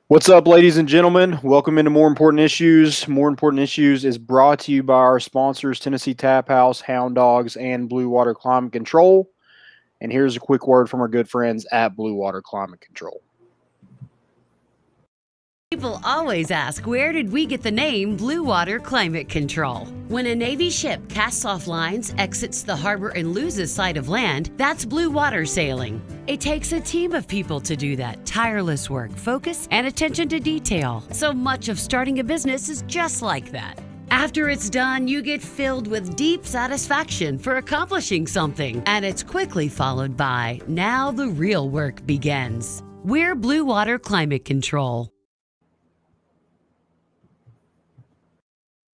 What's up, ladies and gentlemen? Welcome into More Important Issues. More Important Issues is brought to you by our sponsors, Tennessee Tap House, Hound Dogs, and Blue Water Climate Control. And here's a quick word from our good friends at Blue Water Climate Control. People always ask, where did we get the name Blue Water Climate Control? When a Navy ship casts off lines, exits the harbor, and loses sight of land, that's blue water sailing. It takes a team of people to do that. Tireless work, focus, and attention to detail. So much of starting a business is just like that. After it's done, you get filled with deep satisfaction for accomplishing something. And it's quickly followed by, now the real work begins. We're Blue Water Climate Control.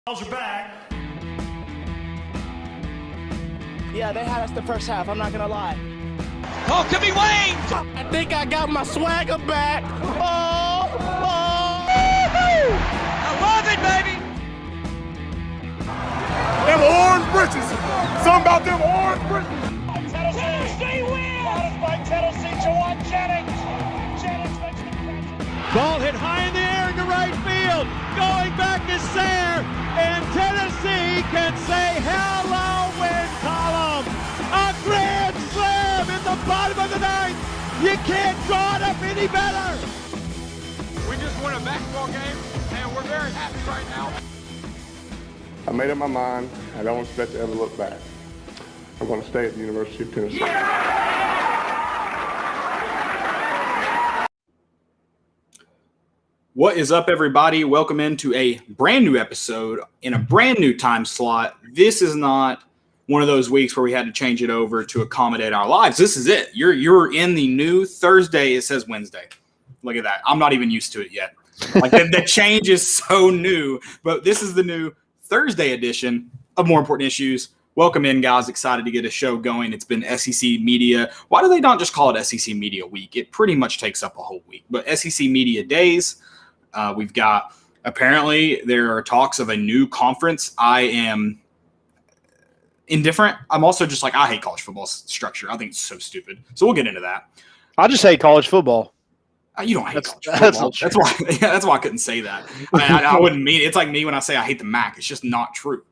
Are back. Yeah, they had us the first half, I'm not gonna lie. Oh, could be Wayne! I think I got my swagger back. Oh! I love it, baby! Them orange britches. Something about them orange britches. Tennessee wins! By Tennessee, Jawan Jennings. Jennings makes the catch. Ball hit high in the air into right field. Going back is Sayre, and Tennessee can say hello, win column. A grand slam in the bottom of the ninth. You can't draw it up any better. We just won a basketball game, and we're very happy right now. I made up my mind. I don't expect to ever look back. I'm going to stay at the University of Tennessee. What is up, everybody? Welcome into a brand new episode in a brand new time slot. This is not one of those weeks where we had to change it over to accommodate our lives. This is it. You're in the new Thursday. It says Wednesday. Look at that. I'm not even used to it yet. Like the change is so new, but this is the new Thursday edition of More Important Issues. Welcome in, guys. Excited to get a show going. It's been SEC Media. Why do they not just call it SEC Media Week? It pretty much takes up a whole week. But SEC Media Days, we've got, apparently, there are talks of a new conference. I am indifferent. I'm also just like, I hate college football structure. I think it's so stupid. So we'll get into that. I just hate college football. You don't hate college football. That's why I couldn't say that. I wouldn't mean it. It's like me when I say I hate the MAC. It's just not true.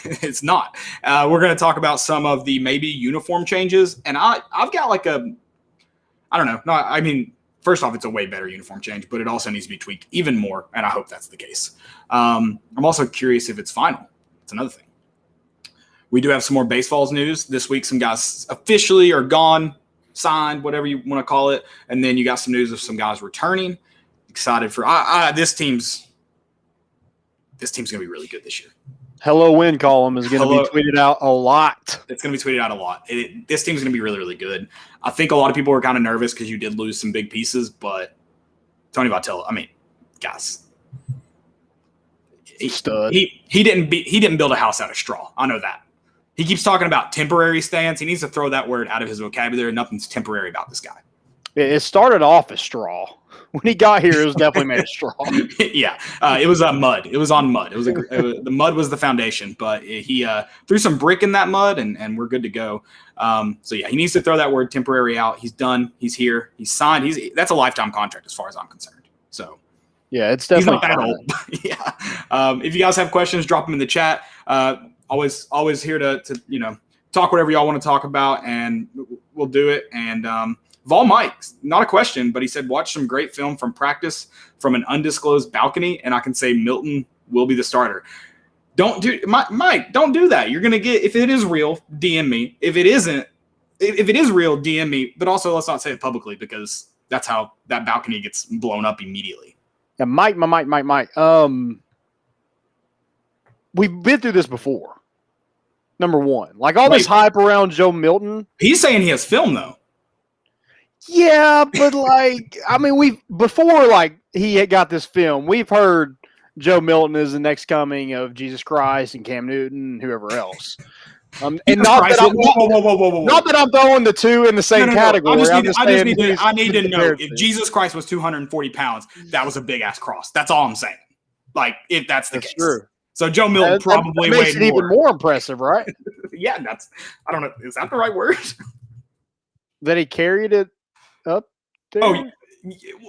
It's not. We're going to talk about some of the maybe uniform changes. And I've got like I don't know. No, I mean, first off, it's a way better uniform change, but it also needs to be tweaked even more. And I hope that's the case. I'm also curious if it's final. It's another thing. We do have some more BaseVols news this week. Some guys officially are gone, signed, whatever you want to call it. And then you got some news of some guys returning. Excited for this team's going to be really good this year. Hello Win column is going to be tweeted out a lot. It's going to be tweeted out a lot. This team's going to be really, really good. I think a lot of people were kind of nervous because you did lose some big pieces, but Tony Vitello, I mean, guys, he didn't build a house out of straw. I know that. He keeps talking about temporary stance. He needs to throw that word out of his vocabulary. Nothing's temporary about this guy. It started off as straw. When he got here, it was definitely made of straw. Yeah, it was mud. It was on mud. The mud was the foundation, but he threw some brick in that mud, and we're good to go. So yeah, he needs to throw that word temporary out. He's done. He's here. He's signed. That's a lifetime contract as far as I'm concerned. So yeah, it's definitely he's not that old. Yeah. If you guys have questions, drop them in the chat. Always here to talk whatever y'all want to talk about, and we'll do it. And Vol Mike, not a question, but he said, watch some great film from practice from an undisclosed balcony, and I can say Milton will be the starter. Mike, don't do that. You're going to get, if it is real, DM me. If it isn't, if it is real, DM me. But also, let's not say it publicly because that's how that balcony gets blown up immediately. Yeah, Mike. We've been through this before. Number one, like all this hype around Joe Milton. He's saying he has film, though. Yeah, but I mean, before he had got this film, we've heard Joe Milton is the next coming of Jesus Christ and Cam Newton and whoever else. And not that I'm throwing the two in the same category. I need to know if Jesus Christ was 240 pounds, that was a big ass cross. That's all I'm saying. Like, if that's the case. True. So Joe Milton probably that makes it even more impressive, right? Yeah, I don't know. Is that the right word? That he carried it up there? Oh,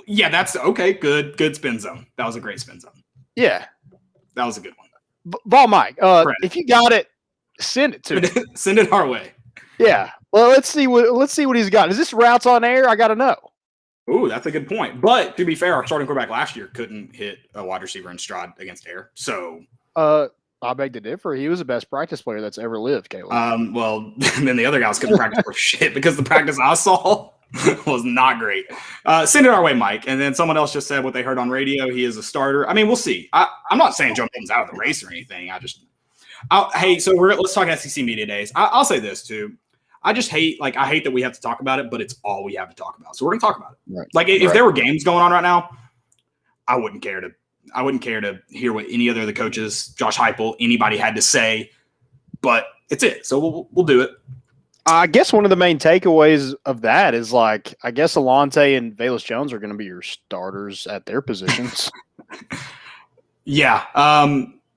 Yeah, that's okay. Good spin zone. That was a great spin zone. Yeah, that was a good one. Vol Mike, if you got it, send it to me. Send it our way. Yeah. Well, let's see what he's got. Is this routes on air? I got to know. Ooh, that's a good point. But to be fair, our starting quarterback last year couldn't hit a wide receiver in stride against air. So, I beg to differ. He was the best practice player that's ever lived, Caleb. Well, then the other guys couldn't practice for shit because the practice I saw was not great. Send it our way, Mike. And then someone else just said what they heard on radio. He is a starter. I mean, we'll see. I'm not saying Joe Milton's out of the race or anything. Hey, so let's talk SEC Media Days. I'll say this too. I hate that we have to talk about it, but it's all we have to talk about. So we're going to talk about it. Right. Like if there were games going on right now, I wouldn't care to hear what any other of the coaches, Josh Heupel, anybody had to say, but it's it. So we'll do it. I guess one of the main takeaways of that is I guess Alante and Velus Jones are going to be your starters at their positions. Yeah.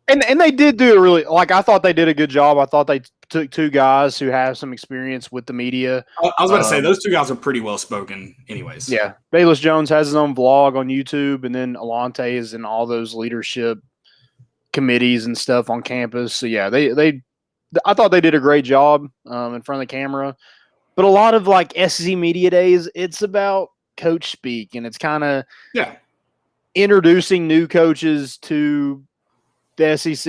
And they did do it really, I thought they did a good job. I thought they took two guys who have some experience with the media. I was about to say, those two guys are pretty well spoken anyways. Yeah. Velus Jones has his own vlog on YouTube, and then Alante is in all those leadership committees and stuff on campus. So, yeah, I thought they did a great job in front of the camera. But a lot of, SEC Media Days, it's about coach speak, and it's kind of introducing new coaches to the SEC.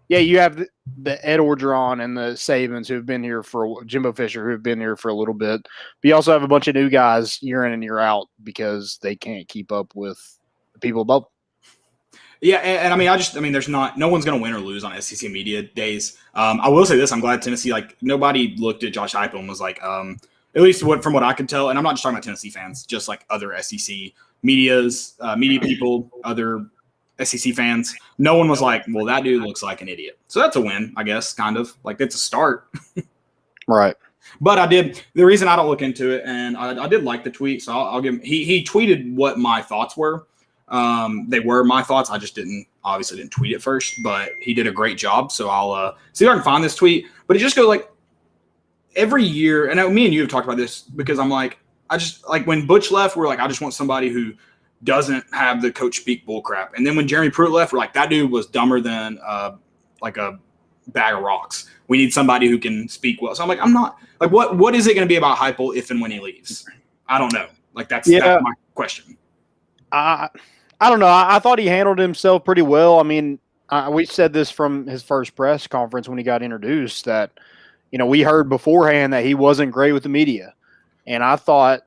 You have the Ed Orgeron and the Sabins who have been here Jimbo Fisher who have been here for a little bit. But you also have a bunch of new guys year in and year out because they can't keep up with the people above them. Yeah, and I mean, there's no one's going to win or lose on SEC Media Days. I will say this: I'm glad Tennessee, nobody looked at Josh Heupel and was at least from what I could tell, and I'm not just talking about Tennessee fans, just other SEC media people, other SEC fans. No one was well, that dude looks like an idiot. So that's a win, I guess, kind of. It's a start. Right. But the reason I don't look into it, and I did like the tweet, so I'll give him, he tweeted what my thoughts were. They were my thoughts. I just obviously didn't tweet it first, but he did a great job. So I'll see if I can find this tweet. But it just goes every year, and me and you have talked about this because I'm when Butch left, we're I just want somebody who doesn't have the coach speak bull crap. And then when Jeremy Pruitt left, we're that dude was dumber than a bag of rocks. We need somebody who can speak well. So I'm I'm not what is it going to be about Heupel if and when he leaves? I don't know. That's my question. I don't know. I thought he handled himself pretty well. I mean, we said this from his first press conference when he got introduced that, we heard beforehand that he wasn't great with the media. And I thought,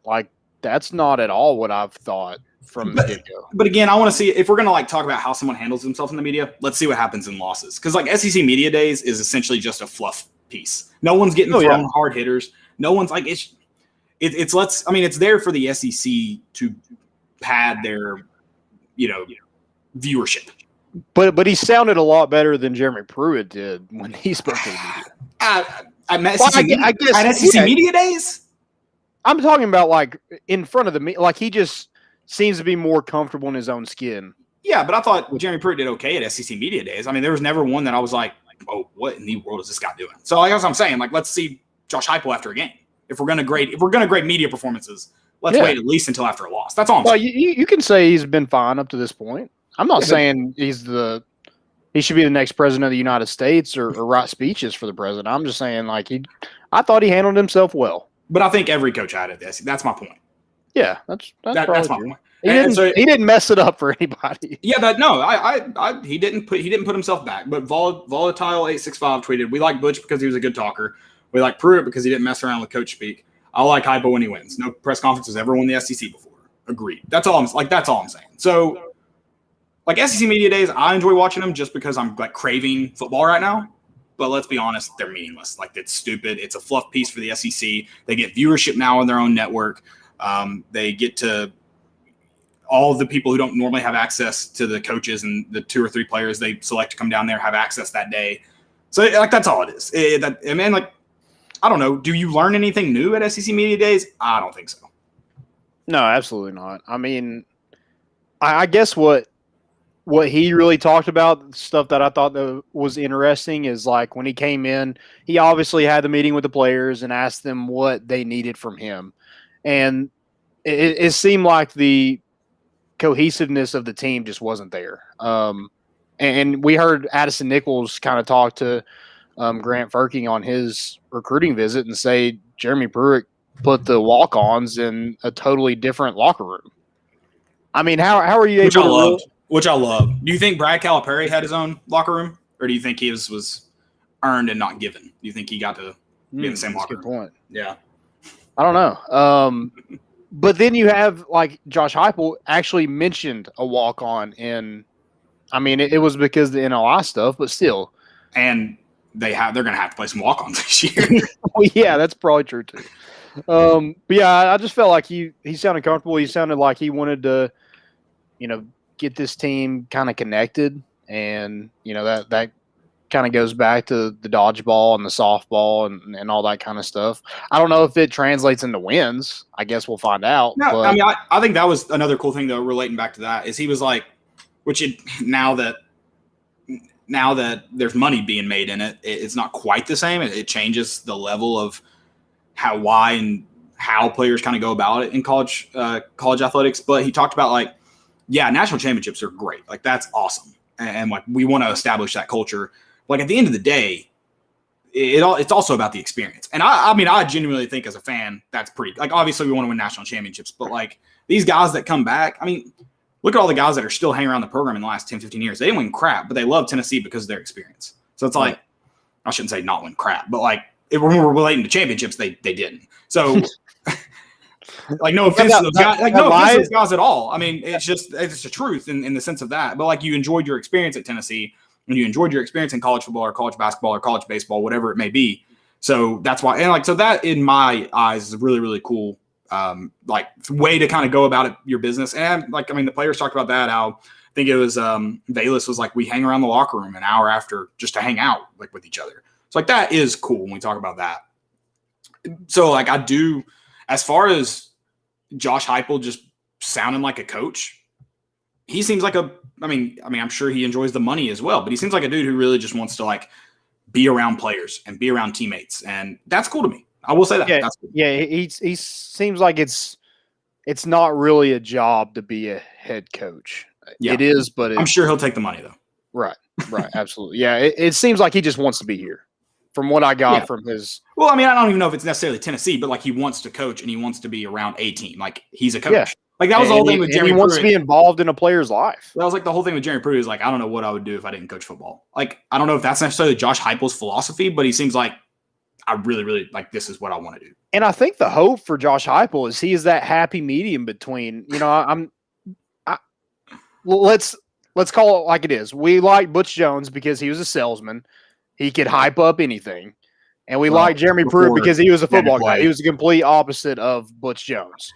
that's not at all what I've thought from the get-go. But again, I want to see if we're going to talk about how someone handles himself in the media. Let's see what happens in losses. Because SEC Media Days is essentially just a fluff piece. No one's getting thrown hard hitters. No one's it's there for the SEC to pad their, viewership. But he sounded a lot better than Jeremy Pruitt did when he spoke to the media. At SEC Media Days? I'm talking about in front of the media. He just seems to be more comfortable in his own skin. Yeah, but I thought Jeremy Pruitt did okay at SEC Media Days. I mean, there was never one that I was oh, what in the world is this guy doing? So that's what I'm saying. Let's see Josh Heupel after a game. If we're gonna grade media performances, let's wait at least until after a loss. That's all I'm saying. You can say he's been fine up to this point. I'm not saying he should be the next president of the United States or write speeches for the president. I'm just saying I thought he handled himself well. But I think every coach had it. That's my point. Yeah, that's my point. He didn't mess it up for anybody. Yeah, he didn't put himself back. But Volatile 865 tweeted, "We like Butch because he was a good talker. We like Pruitt because he didn't mess around with coach speak. I like Heupel when he wins. No press conference has ever won the SEC before. Agreed. That's all I'm saying. So, SEC Media Days, I enjoy watching them just because I'm craving football right now. But let's be honest, they're meaningless. It's stupid. It's a fluff piece for the SEC. They get viewership now on their own network. They get to all of the people who don't normally have access to the coaches and the 2 or 3 players they select to come down there have access that day. So that's all it is. I don't know. Do you learn anything new at SEC Media Days? I don't think so. No, absolutely not. I mean, I guess what he really talked about, stuff that I thought that was interesting, is when he came in, he obviously had the meeting with the players and asked them what they needed from him. And it seemed like the cohesiveness of the team just wasn't there. And we heard Addison Nichols kind of talk to Grant Ferking on his recruiting visit and say Jeremy Pruitt put the walk-ons in a totally different locker room. I mean, how are you able to Which I love. Do you think Brad Calipari had his own locker room, or do you think his was earned and not given? Do you think he got to be in the same locker room? Good point. Yeah. I don't know. But then you have like Josh Heupel actually mentioned a walk-on in. I mean, it was because of the NLI stuff, but still. And they're going to have to play some walk-ons this year. Well, yeah, that's probably true too. But yeah, I just felt like he sounded comfortable. He sounded like he wanted to, get this team kind of connected, and that kind of goes back to the dodgeball and the softball and all that kind of stuff. I don't know if it translates into wins. I guess we'll find out. No, but. I mean, I think that was another cool thing though, relating back to that, is he was like, now that there's money being made in it, it's not quite the same. It changes the level of why and how players kind of go about it in college athletics. But he talked about like, yeah, national championships are great. Like that's awesome. And like, we want to establish that culture. Like at the end of the day, it's also about the experience. And I mean, I genuinely think as a fan, that's pretty, like, obviously we want to win national championships, but like these guys that come back, I mean, look at all the guys that are still hanging around the program in the last 10, 15 years. They didn't win crap, but they love Tennessee because of their experience. So it's like, I shouldn't say not win crap, but like when we're relating to championships, they didn't. So like, no offense to those guys, like no offense to those guys at all. I mean, it's the truth in the sense of that. But like, you enjoyed your experience at Tennessee, and you enjoyed your experience in college football or college basketball or college baseball, whatever it may be. So that's why, and like, so that in my eyes is a really, really cool, like way to kind of go about it, your business. And like, I mean, the players talked about that, how I think it was, Bayless was like, we hang around the locker room an hour after just to hang out like with each other. So like, that is cool when we talk about that. So like, I do, as far as Josh Heupel just sounding like a coach, he seems like I mean, I'm sure he enjoys the money as well, but he seems like a dude who really just wants to like be around players and be around teammates. And that's cool to me. I will say that. Yeah, that's cool. Yeah, he seems like it's not really a job to be a head coach. Yeah. It is, but I'm sure he'll take the money though. Right, absolutely. Yeah, it seems like he just wants to be here. From what I got from his. Well, I mean, I don't even know if it's necessarily Tennessee, but like he wants to coach and he wants to be around a team. Like he's a coach. Yeah. Like that was the whole thing with Jeremy Pruitt. He wants to be involved in a player's life. That was like the whole thing with Jeremy Pruitt is like, I don't know what I would do if I didn't coach football. Like, I don't know if that's necessarily Josh Heupel's philosophy, but he seems like I really, really like this is what I want to do. And I think the hope for Josh Heupel is he is that happy medium between, let's call it like it is. We like Butch Jones because he was a salesman. He could hype up anything. And we like Jeremy Pruitt because he was a football guy. He was the complete opposite of Butch Jones.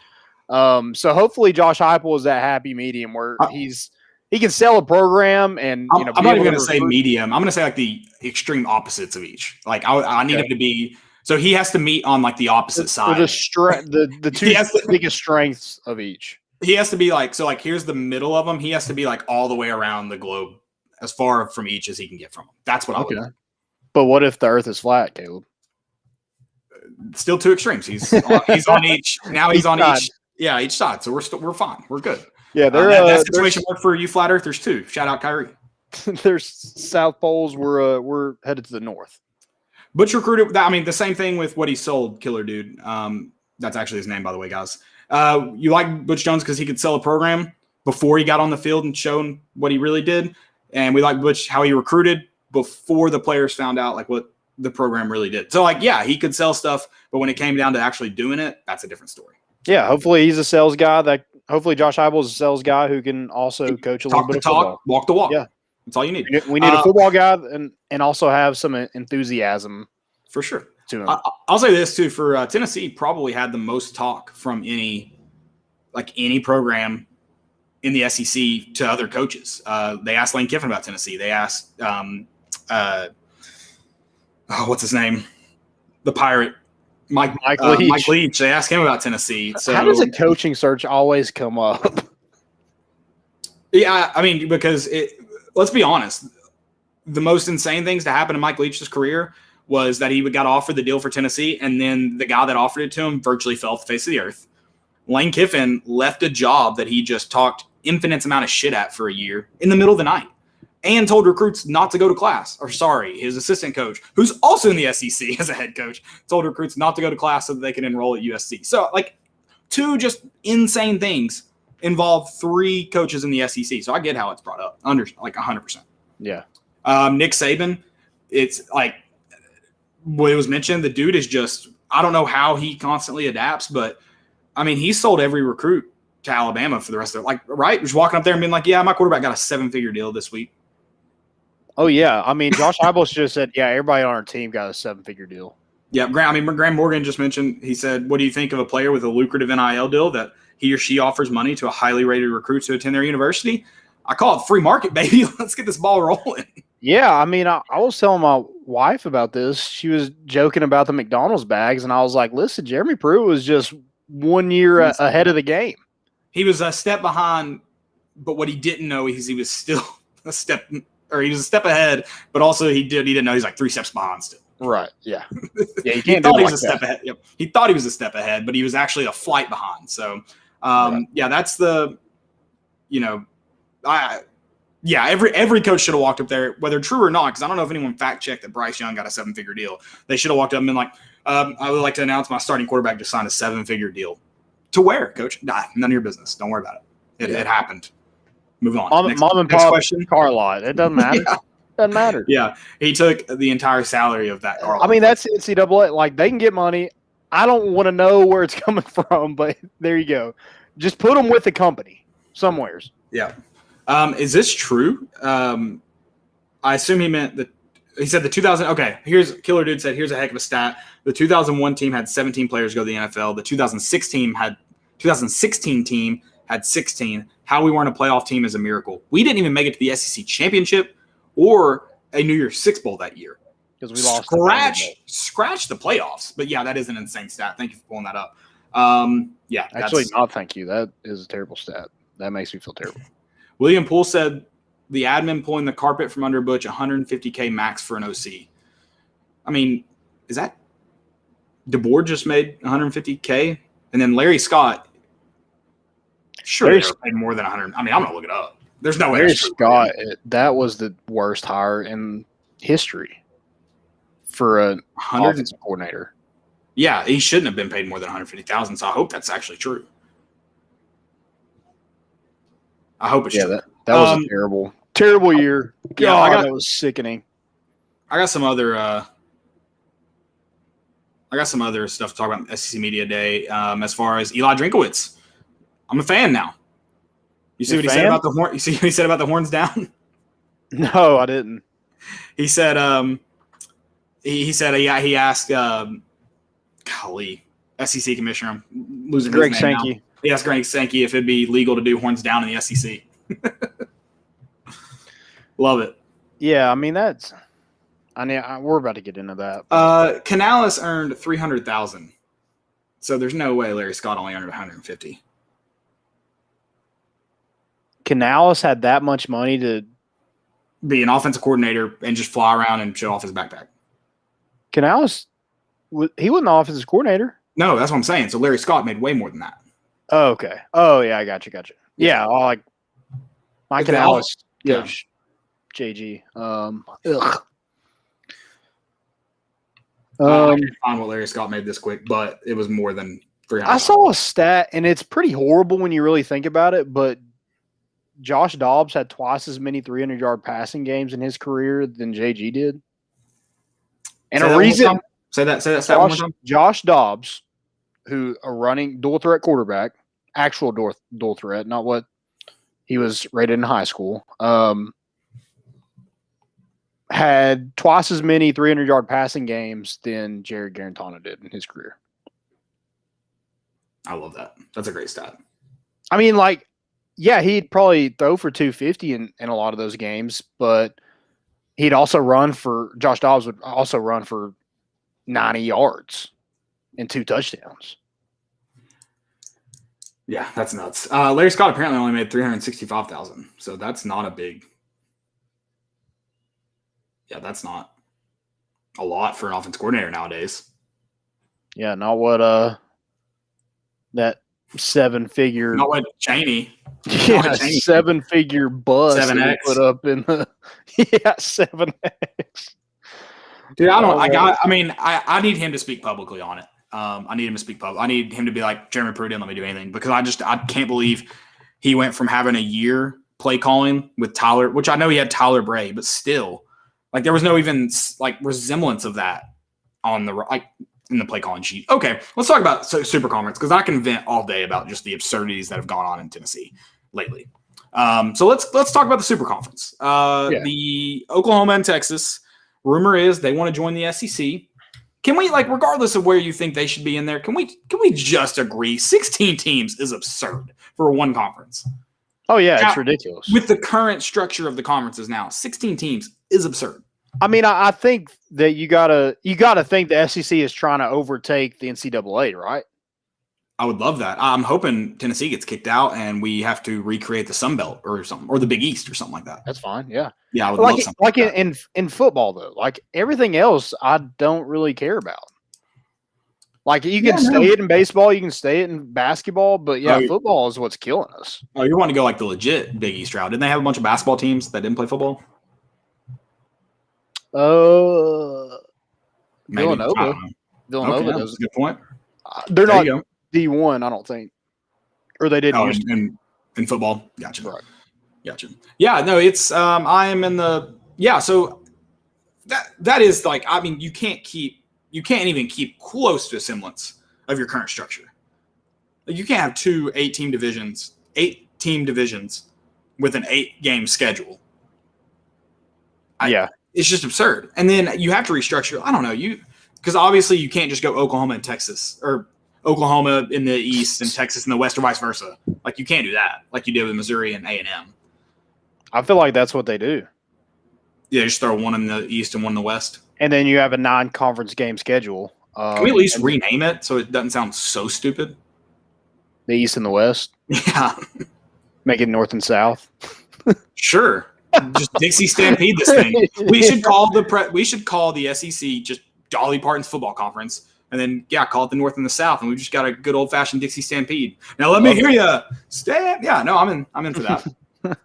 So hopefully Josh Heupel is that happy medium where he can sell a program and I'm not even going to say medium. I'm going to say like the extreme opposites of each. Like I need him to be, so he has to meet on like the opposite side. The two biggest strengths of each. He has to be like, so like here's the middle of them. He has to be like all the way around the globe as far from each as he can get from them. That's what I would do. But what if the earth is flat, Caleb? Still two extremes. He's on each. Now he's on each. Yeah, each side. So we're fine. We're good. Yeah, that situation worked for you flat earthers too. Shout out Kyrie. There's South Poles. We're headed to the north. Butch recruited. I mean, the same thing with what he sold, Killer Dude. That's actually his name, by the way, guys. You like Butch Jones because he could sell a program before he got on the field and shown what he really did, and we like Butch how he recruited before the players found out like what the program really did. So like, yeah, he could sell stuff, but when it came down to actually doing it, that's a different story. Yeah, hopefully he's a sales guy. Hopefully Josh Heupel is a sales guy who can also coach a little bit of football. Walk the walk. Yeah, that's all you need. We need a football guy and also have some enthusiasm for sure to him. I'll say this too: for Tennessee, probably had the most talk from any program in the SEC to other coaches. They asked Lane Kiffin about Tennessee. They asked what's his name, the Pirate. Mike Leach. They asked him about Tennessee. So how does a coaching search always come up? Yeah, I mean, because let's be honest, the most insane things to happen in Mike Leach's career was that he got offered the deal for Tennessee, and then the guy that offered it to him virtually fell off the face of the earth. Lane Kiffin left a job that he just talked infinite amount of shit at for a year in the middle of the night and told recruits not to go to class. Or sorry, his assistant coach, who's also in the SEC as a head coach, told recruits not to go to class so that they can enroll at USC. So, like, two just insane things involve 3 coaches in the SEC. So I get how it's brought up. Under like 100%. Yeah. Nick Saban, it's like what it was mentioned. The dude is just, I don't know how he constantly adapts, but I mean, he sold every recruit to Alabama for the rest of it. Like, right? Just walking up there and being like, yeah, my quarterback got a 7-figure deal this week. Oh, yeah. I mean, Josh Heupel just said, yeah, everybody on our team got a 7-figure deal. Yeah, Graham Morgan just mentioned, he said, what do you think of a player with a lucrative NIL deal that he or she offers money to a highly rated recruit to attend their university? I call it free market, baby. Let's get this ball rolling. Yeah, I mean, I was telling my wife about this. She was joking about the McDonald's bags, and I was like, listen, Jeremy Pruitt was just 1 year ahead of the game. He was a step behind, but what he didn't know is he was still a step ahead, but also he didn't know he's like 3 steps behind still. Right. Yeah. Yeah. You can't he thought do he like was a that. step ahead. Yep. He thought he was a step ahead, but he was actually a flight behind. So, Right. yeah, that's the, every coach should have walked up there, whether true or not, because I don't know if anyone fact checked that Bryce Young got a 7-figure deal. They should have walked up and been like, I would like to announce my starting quarterback just signed a 7-figure deal. To where, coach? Nah, none of your business. Don't worry about it. It happened. Move on. Mom and next pop question. car lot. It doesn't matter. Yeah. Doesn't matter. Yeah, he took the entire salary of that car lot. I mean, that's NCAA. Like, they can get money. I don't want to know where it's coming from, but there you go. Just put them with the company somewheres. Yeah. Is this true? I assume he meant that he said the 2000. Okay, here's Killer Dude said, here's a heck of a stat. The 2001 team had 17 players go to the NFL. The 2016 team had 16. How we weren't a playoff team is a miracle. We didn't even make it to the SEC championship or a New Year's Six bowl that year. Because we lost. Scratch the playoffs. But yeah, that is an insane stat. Thank you for pulling that up. Yeah, Actually, not thank you. That is a terrible stat. That makes me feel terrible. William Poole said the admin pulling the carpet from under Butch, $150K max for an OC. I mean, is that DeBoer just made $150K? And then Larry Scott, sure, they paid more than 100. I mean, I'm going to look it up. There's no way. Larry Scott, that was the worst hire in history for an offensive coordinator. Yeah, he shouldn't have been paid more than $150,000. So I hope that's actually true. I hope it's true. That was a terrible year. God, Yeah, that was sickening. I got some other stuff to talk about SEC Media Day. As far as Eli Drinkowitz, I'm a fan now. You see what he said about the horn? You see what he said about the horns down? No, I didn't. He said, he asked, SEC commissioner, I'm losing Greg his name Sankey. now. He asked Greg Sankey if it'd be legal to do horns down in the SEC. Love it. Yeah, I mean we're about to get into that. Canales earned $300,000, so there's no way Larry Scott only earned $150,000. Canales had that much money to be an offensive coordinator and just fly around and show off his backpack. Canales, he wasn't the offensive coordinator. No, that's what I'm saying. So Larry Scott made way more than that. Oh, okay. Oh, yeah, I got you. Yeah, like Mike Canales, coach JG. I can't find what Larry Scott made this quick, but it was more than 300. I saw a stat, and it's pretty horrible when you really think about it, but Josh Dobbs had twice as many 300-yard passing games in his career than JG did. And a reason – Say that stat one more time. Josh Dobbs, who a running dual-threat quarterback, actual dual threat, not what he was rated in high school, had twice as many 300-yard passing games than Jared Garantano did in his career. I love that. That's a great stat. I mean, like, yeah, he'd probably throw for 250 in a lot of those games, but he'd also Josh Dobbs would also run for 90 yards and 2 touchdowns. Yeah, that's nuts. Larry Scott apparently only made $365,000, so that's not a big. Yeah, that's not a lot for an offensive coordinator nowadays. Yeah, not what that 7-figure. Not like Cheney. Yeah, Not Cheney. 7-figure bus 7X. put up in the 7X. Dude, I need him to speak publicly on it. I need him to speak public. I need him to be like, Jeremy Pruitt didn't let me do anything, because I can't believe he went from having a year play calling with Tyler, which I know he had Tyler Bray, but still, like, there was no even like resemblance of that on the in the play calling sheet. Okay, let's talk about Super Conference, because I can vent all day about just the absurdities that have gone on in Tennessee lately. So let's talk about the Super Conference. The Oklahoma and Texas. Rumor is they want to join the SEC. Can we, like, regardless of where you think they should be in there, can we just agree 16 teams is absurd for one conference? Oh yeah, it's ridiculous. With the current structure of the conferences now, 16 teams is absurd. I mean, I think that you gotta think the SEC is trying to overtake the NCAA, right? I would love that. I'm hoping Tennessee gets kicked out and we have to recreate the Sun Belt or something, or the Big East or something like that. That's fine. Yeah. Yeah, I would love something like in football though. Like everything else, I don't really care about. Like you can stay it in baseball, you can stay it in basketball, but football is what's killing us. Oh, you want to go like the legit Big East route? Didn't they have a bunch of basketball teams that didn't play football? Villanova. Okay, that's a good point. They're not D1, I don't think, or they didn't. Oh, in football, gotcha. Right. Gotcha. Yeah, no, it's I am in the So that is like, I mean, you can't even keep close to a semblance of your current structure. Like, you can't have 2 8-team divisions with an 8-game schedule. It's just absurd. And then you have to restructure. I don't know, because obviously you can't just go Oklahoma and Texas, or Oklahoma in the East and Texas in the West, or vice versa. Like, you can't do that like you did with Missouri and A&M. I feel like that's what they do. Yeah, just throw one in the East and one in the West. And then you have a 9-conference game schedule. Can we at least rename it so it doesn't sound so stupid? The East and the West? Yeah. Make it North and South? Sure. Just Dixie Stampede this thing. We should call the SEC just Dolly Parton's football conference, and then call it the North and the South, and we just got a good old-fashioned Dixie Stampede. Now let me hear you. Yeah, no, I'm in for that.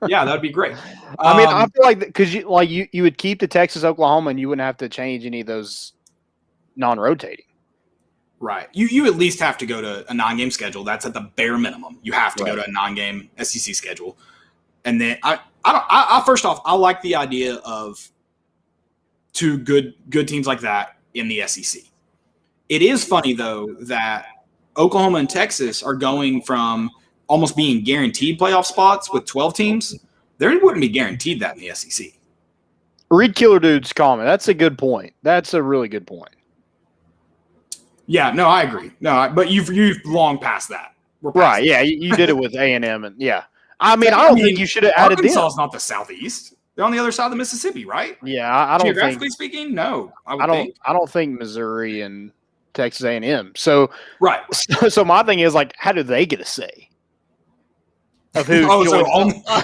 Yeah, that'd be great. I mean, I feel like because you would keep the Texas, Oklahoma, and you wouldn't have to change any of those non-rotating. Right. You at least have to go to a 9-game schedule. That's at the bare minimum. You have to go to a 9-game SEC schedule. And then I first off, I like the idea of 2 good teams like that in the SEC. It is funny though that Oklahoma and Texas are going from almost being guaranteed playoff spots with 12 teams. They wouldn't be guaranteed that in the SEC. Reed Killer Dude's comment. That's a good point. That's a really good point. Yeah, no, I agree. No, but you've long past that. Right, yeah, you did it with A&M, and I mean, I don't think you should have added Arkansas is not the Southeast. They're on the other side of the Mississippi, right? Yeah, I don't Geographically speaking, no. I don't think Missouri and Texas A&M. So right. So my thing is, like, how do they get a say? Of who?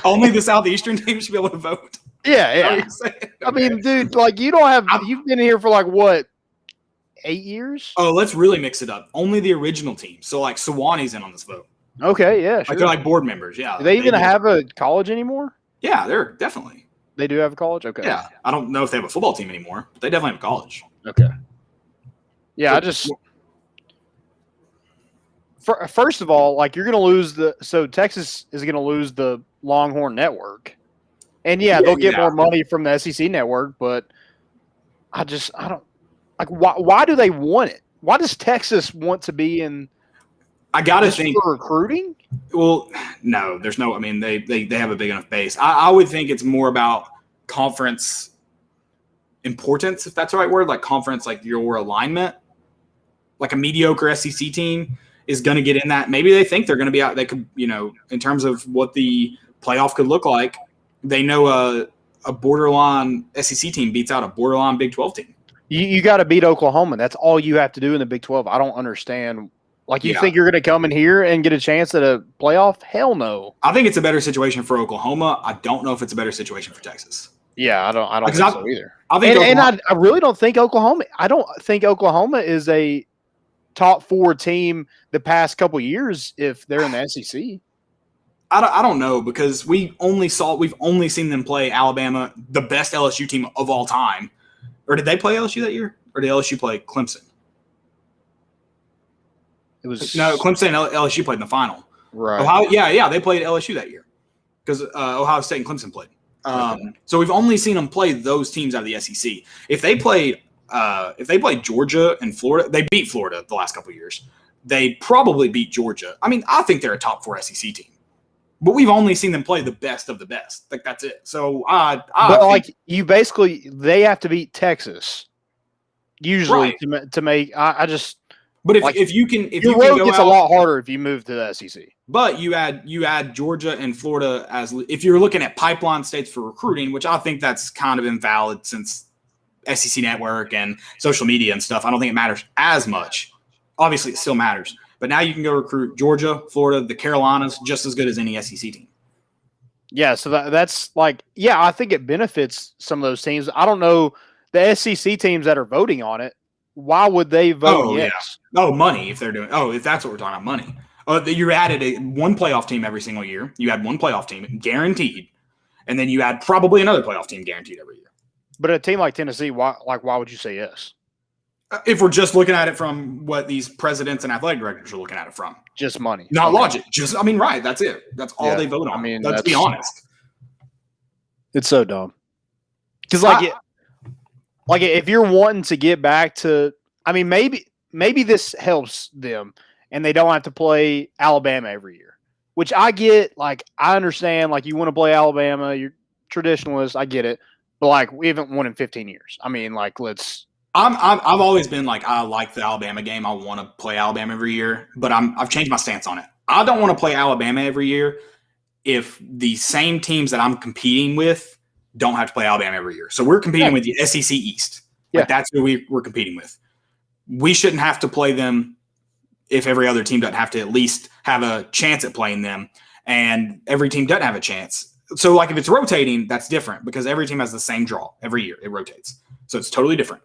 Only the Southeastern teams should be able to vote. Yeah. Okay. I mean, dude, like, you don't have. You've been here for like what? 8 years? Oh, let's really mix it up. Only the original team. So like Sewanee's in on this vote. Okay, yeah, sure. Like they're like board members. Yeah. Do they even have a college anymore? Yeah, they're definitely. They do have a college? Okay. Yeah. I don't know if they have a football team anymore, but they definitely have a college. Okay. Yeah, first of all, like, you're going to lose Texas is going to lose the Longhorn Network. And they'll get more money from the SEC network, but I don't like, why do they want it? Why does Texas want to be in? I gotta think for recruiting. Well, no, there's no. I mean, they have a big enough base. I would think it's more about conference importance, if that's the right word. Like conference, like your alignment. Like a mediocre SEC team is going to get in that. Maybe they think they're going to be out. They could, in terms of what the playoff could look like. They know a borderline SEC team beats out a borderline Big 12 team. You got to beat Oklahoma. That's all you have to do in the Big 12. I don't understand. Like, you think you're going to come in here and get a chance at a playoff? Hell no. I think it's a better situation for Oklahoma. I don't know if it's a better situation for Texas. Yeah, I don't think so either. I think I really don't think Oklahoma. I don't think Oklahoma is a top 4 team the past couple years if they're in the SEC. I don't know, because we've only seen them play Alabama, the best LSU team of all time. Or did they play LSU that year? Or did LSU play Clemson? It was Clemson and LSU played in the final. Right. Ohio, they played LSU that year because Ohio State and Clemson played. So we've only seen them play those teams out of the SEC. If they played Georgia and Florida, they beat Florida the last couple of years. They probably beat Georgia. I mean, I think they're a top 4 SEC team, but we've only seen them play the best of the best. Like, that's it. So they have to beat Texas usually to make. But if you can road gets a lot harder if you move to the SEC. But you add Georgia and Florida as if you're looking at pipeline states for recruiting, which I think that's kind of invalid since SEC Network and social media and stuff. I don't think it matters as much. Obviously, it still matters. But now you can go recruit Georgia, Florida, the Carolinas, just as good as any SEC team. Yeah, so that's I think it benefits some of those teams. I don't know the SEC teams that are voting on it. Why would they vote yes? Yeah. Money, if they're doing – if that's what we're talking about, money. You added one playoff team every single year. You had one playoff team guaranteed, and then you add probably another playoff team guaranteed every year. But a team like Tennessee, why would you say yes? If we're just looking at it from what these presidents and athletic directors are looking at it from. Just money. Not logic. Right, that's it. That's all they vote on. I mean, let's be honest. It's so dumb. Because if you're wanting to get back to, I mean, maybe this helps them and they don't have to play Alabama every year, which I get. Like, I understand, like, you want to play Alabama, you're traditionalist, I get it. But we haven't won in 15 years. I mean, I've always been I like the Alabama game. I want to play Alabama every year, but I've changed my stance on it. I don't want to play Alabama every year if the same teams that I'm competing with don't have to play Alabama every year. So we're competing with the SEC East. That's who we're competing with. We shouldn't have to play them if every other team doesn't have to at least have a chance at playing them, and every team doesn't have a chance. So if it's rotating, that's different because every team has the same draw every year. It rotates. So it's totally different.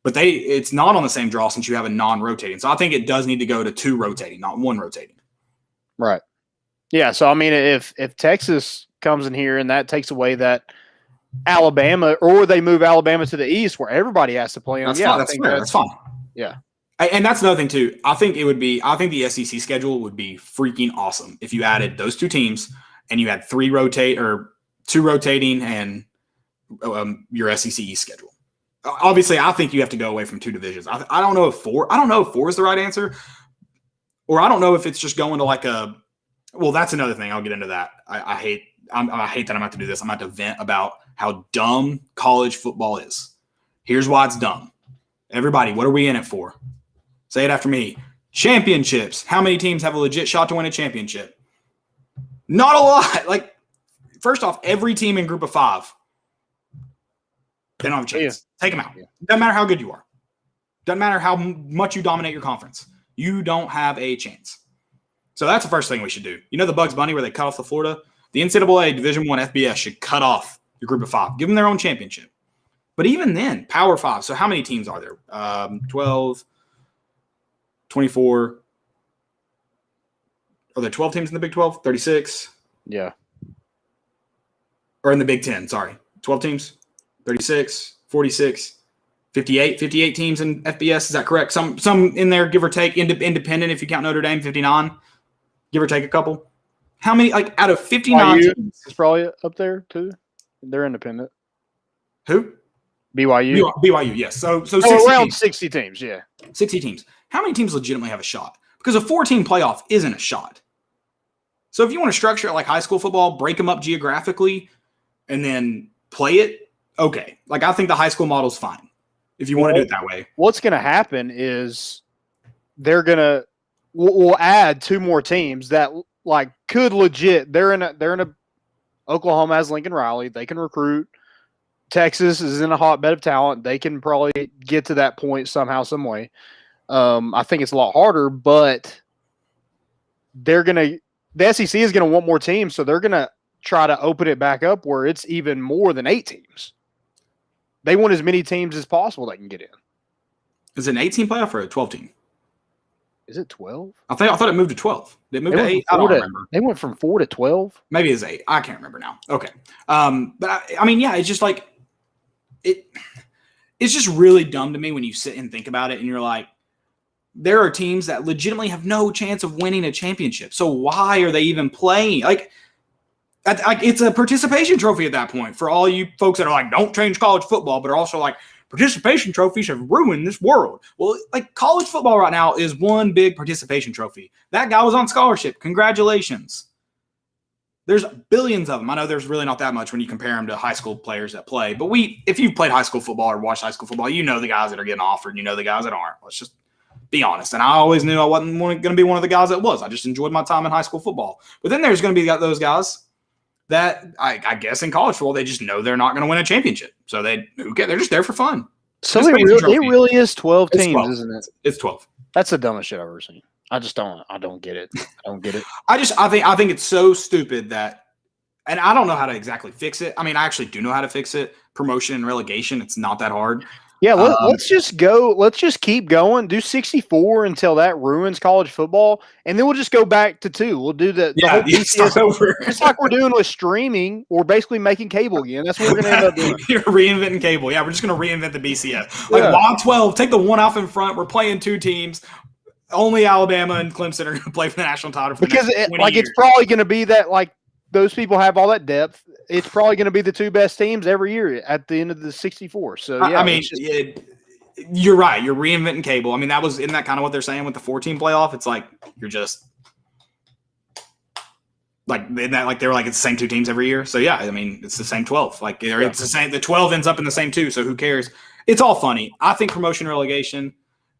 But it's not on the same draw since you have a non-rotating. So I think it does need to go to 2 rotating, not 1 rotating. Right. Yeah. So, I mean, if Texas comes in here and that takes away that Alabama, or they move Alabama to the East where everybody has to play them. That's fine. Yeah. And that's another thing too. I think the SEC schedule would be freaking awesome if you added those 2 teams and you had 2 rotating and your SEC East schedule. Obviously, I think you have to go away from 2 divisions. I don't know if 4. I don't know if 4 is the right answer, or I don't know if it's just going to well, that's another thing. I'll get into that. I hate that I'm going to have to do this. I'm going to have to vent about how dumb college football is. Here's why it's dumb. Everybody, what are we in it for? Say it after me. Championships. How many teams have a legit shot to win a championship? Not a lot. First off, every team in Group of 5, they don't have a chance. Take them out. Doesn't matter how good you are. Doesn't matter how much you dominate your conference. You don't have a chance. So that's the first thing we should do. You know the Bugs Bunny where they cut off the Florida? The NCAA Division I FBS should cut off your Group of 5. Give them their own championship. But even then, Power 5. So how many teams are there? 12, 24. Are there 12 teams in the Big 12? 36? Yeah. Or in the Big 10, sorry. 12 teams? 36, 46, 58. 58 teams in FBS. Is that correct? Some in there, give or take. Independent, if you count Notre Dame, 59. Give or take a couple. How many, out of 59 teams? It's probably up there, too. They're independent. Who? BYU. BYU, yes. So 60 around teams. 60 teams, yeah. 60 teams. How many teams legitimately have a shot? Because a 4-team playoff isn't a shot. So if you want to structure it like high school football, break them up geographically, and then play it, okay. I think the high school model is fine if you want to do it that way. What's going to happen is we'll add 2 more teams that could legit. They're in a Oklahoma has Lincoln Riley. They can recruit. Texas is in a hotbed of talent. They can probably get to that point somehow, some way. I think it's a lot harder, but the SEC is going to want more teams, so they're going to try to open it back up where it's even more than 8 teams. They want as many teams as possible they can get in. Is it an 18 playoff or a 12 team? Is it 12? I thought it moved to 12. Did it move to 8? I don't remember. They went from 4 to 12. Maybe it's 8. I can't remember now. Okay. But I mean, yeah, it's just like it's just really dumb to me when you sit and think about it, and you're like, there are teams that legitimately have no chance of winning a championship. So why are they even playing? Like, it's a participation trophy at that point for all you folks that are like, don't change college football, but are also like, participation trophies have ruined this world. Well, like, college football right now is one big participation trophy. That guy was on scholarship. Congratulations. There's billions of them. I know there's really not that much when you compare them to high school players that play. But if you've played high school football or watched high school football, you know the guys that are getting offered. You know the guys that aren't. Let's just be honest. And I always knew I wasn't going to be one of the guys that was. I just enjoyed my time in high school football. But then there's going to be those guys that I guess in college football, they just know they're not going to win a championship. So they're just there for fun. So it really is 12 teams, 12. Isn't it? It's 12. That's the dumbest shit I've ever seen. I don't get it. I don't get it. I think it's so stupid that, and I don't know how to exactly fix it. I mean, I actually do know how to fix it. Promotion and relegation, it's not that hard. Yeah, let's just go. Let's just keep going. Do 64 until that ruins college football, and then we'll just go back to 2. We'll do the whole BCS over. Just like we're doing with streaming. We're basically making cable again. That's what we're going to end up doing. You're reinventing cable. Yeah, we're just going to reinvent the BCS. Like, why 12? Take the one off in front. We're playing 2 teams. Only Alabama and Clemson are going to play for the national title for because the next 20 years. It's probably going to be that, like, those people have all that depth. It's probably going to be the 2 best teams every year at the end of the 64. So yeah, I mean, you're right. You're reinventing cable. I mean, isn't that kind of what they're saying with the 4-team playoff? It's like you're just like isn't that like they were like it's the same 2 teams every year. So yeah, I mean, it's the same 12. Like it's the same. The 12 ends up in the same 2. So who cares? It's all funny. I think promotion relegation.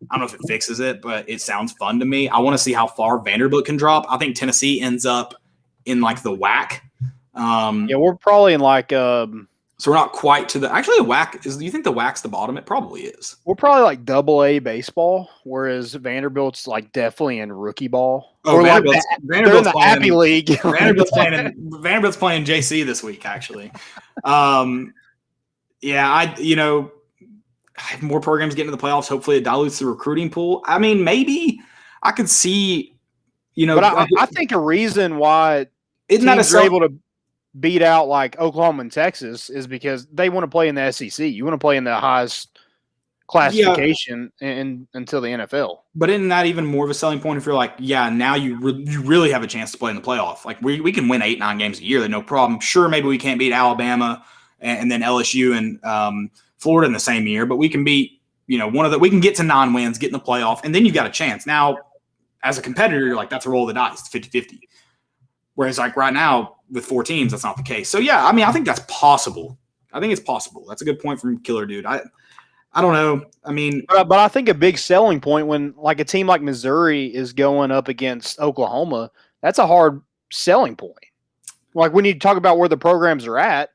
I don't know if it fixes it, but it sounds fun to me. I want to see how far Vanderbilt can drop. I think Tennessee ends up in like the WAC. Yeah, we're probably in like so we're not quite to the actually the WAC is. Do you think the WAC's the bottom? It probably is. We're probably like AA baseball, whereas Vanderbilt's like definitely in rookie ball. Oh, or Vanderbilt's they're in the Happy League. Vanderbilt's playing JC this week actually. Yeah, more programs get into the playoffs. Hopefully, it dilutes the recruiting pool. I mean, maybe I could see. But I think a reason why isn't that teams are able to beat out like Oklahoma and Texas is because they want to play in the SEC. You want to play in the highest classification until the NFL. But isn't that even more of a selling point if you're like, yeah, now you really have a chance to play in the playoff? Like we can win 8-9 games a year, no problem. Sure, maybe we can't beat Alabama and then LSU and Florida in the same year, but we can beat we can get to 9 wins, get in the playoff, and then you've got a chance. Now, as a competitor, you're like, that's a roll of the dice, 50-50. Whereas like right now with 4 teams, that's not the case. So yeah, I mean, I think that's possible. I think it's possible. That's a good point from Killer Dude. I don't know. I mean, but I think a big selling point when like a team like Missouri is going up against Oklahoma, that's a hard selling point. Like when you talk about where the programs are at,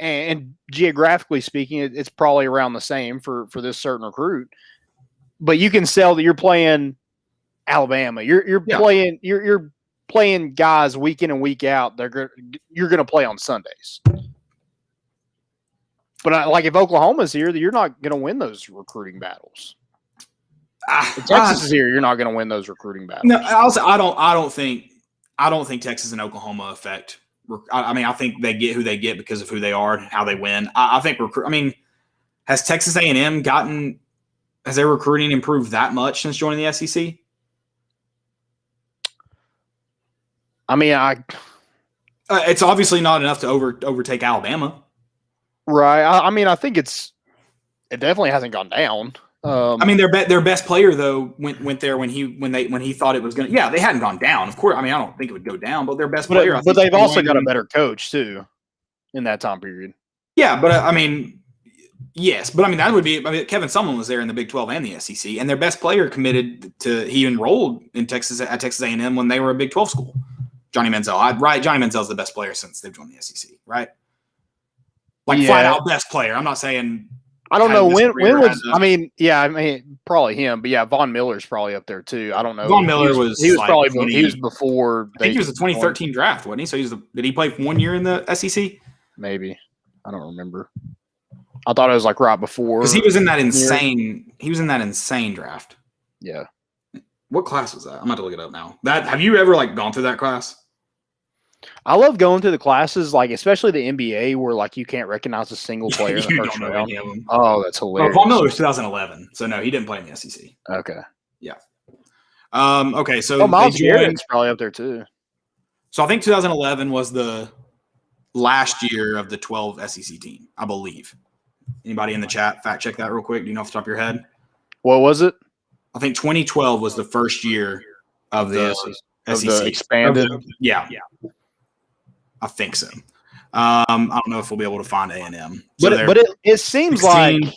and geographically speaking, it's probably around the same for this certain recruit. But you can sell that you're playing Alabama. You're playing guys week in and week out. You're going to play on Sundays. But like if Oklahoma's here, you're not going to win those recruiting battles. If Texas is here, you're not going to win those recruiting battles. No, I don't think Texas and Oklahoma affect. I mean, I think they get who they get because of who they are and how they win. I think has Texas A&M has their recruiting improved that much since joining the SEC? I mean, it's obviously not enough to overtake Alabama. Right. I mean, I think it definitely hasn't gone down. I mean, their best player though went there when he thought it was going to. Yeah, they hadn't gone down. Of course, I mean, I don't think it would go down, but their best player. But they've also got a better coach too in that time period. Yeah, but I mean, yes, but I mean that would be. I mean, Kevin Sumlin was there in the Big 12 and the SEC, and their best player he enrolled in Texas at Texas A&M when they were a Big 12 school. Johnny Manziel, right? Johnny Manziel's the best player since they've joined the SEC, right? Like flat out best player. I'm not saying. I don't know when was. I mean, probably him, but yeah, Von Miller's probably up there too. I don't know. Von Miller he was like probably he was before. I think he was the 2013 draft, wasn't he? So did he play 1 year in the SEC? Maybe I don't remember. I thought it was like right before because he was in that insane. He was in that insane draft. Yeah. What class was that? I'm about to look it up now. Have you ever like gone through that class? I love going through the classes, like especially the NBA, where like you can't recognize a single player. You don't know any of them. Oh, that's hilarious. Paul Miller was 2011, so no, he didn't play in the SEC. Okay. Yeah. Okay, so Miles Garrett's probably up there too. So I think 2011 was the last year of the 12 SEC team, I believe. Anybody in the chat fact check that real quick? Do you know off the top of your head? What was it? I think 2012 was the first year of the SEC. The expanded. Yeah. I think so. I don't know if we'll be able to find A&M. But it seems 16, like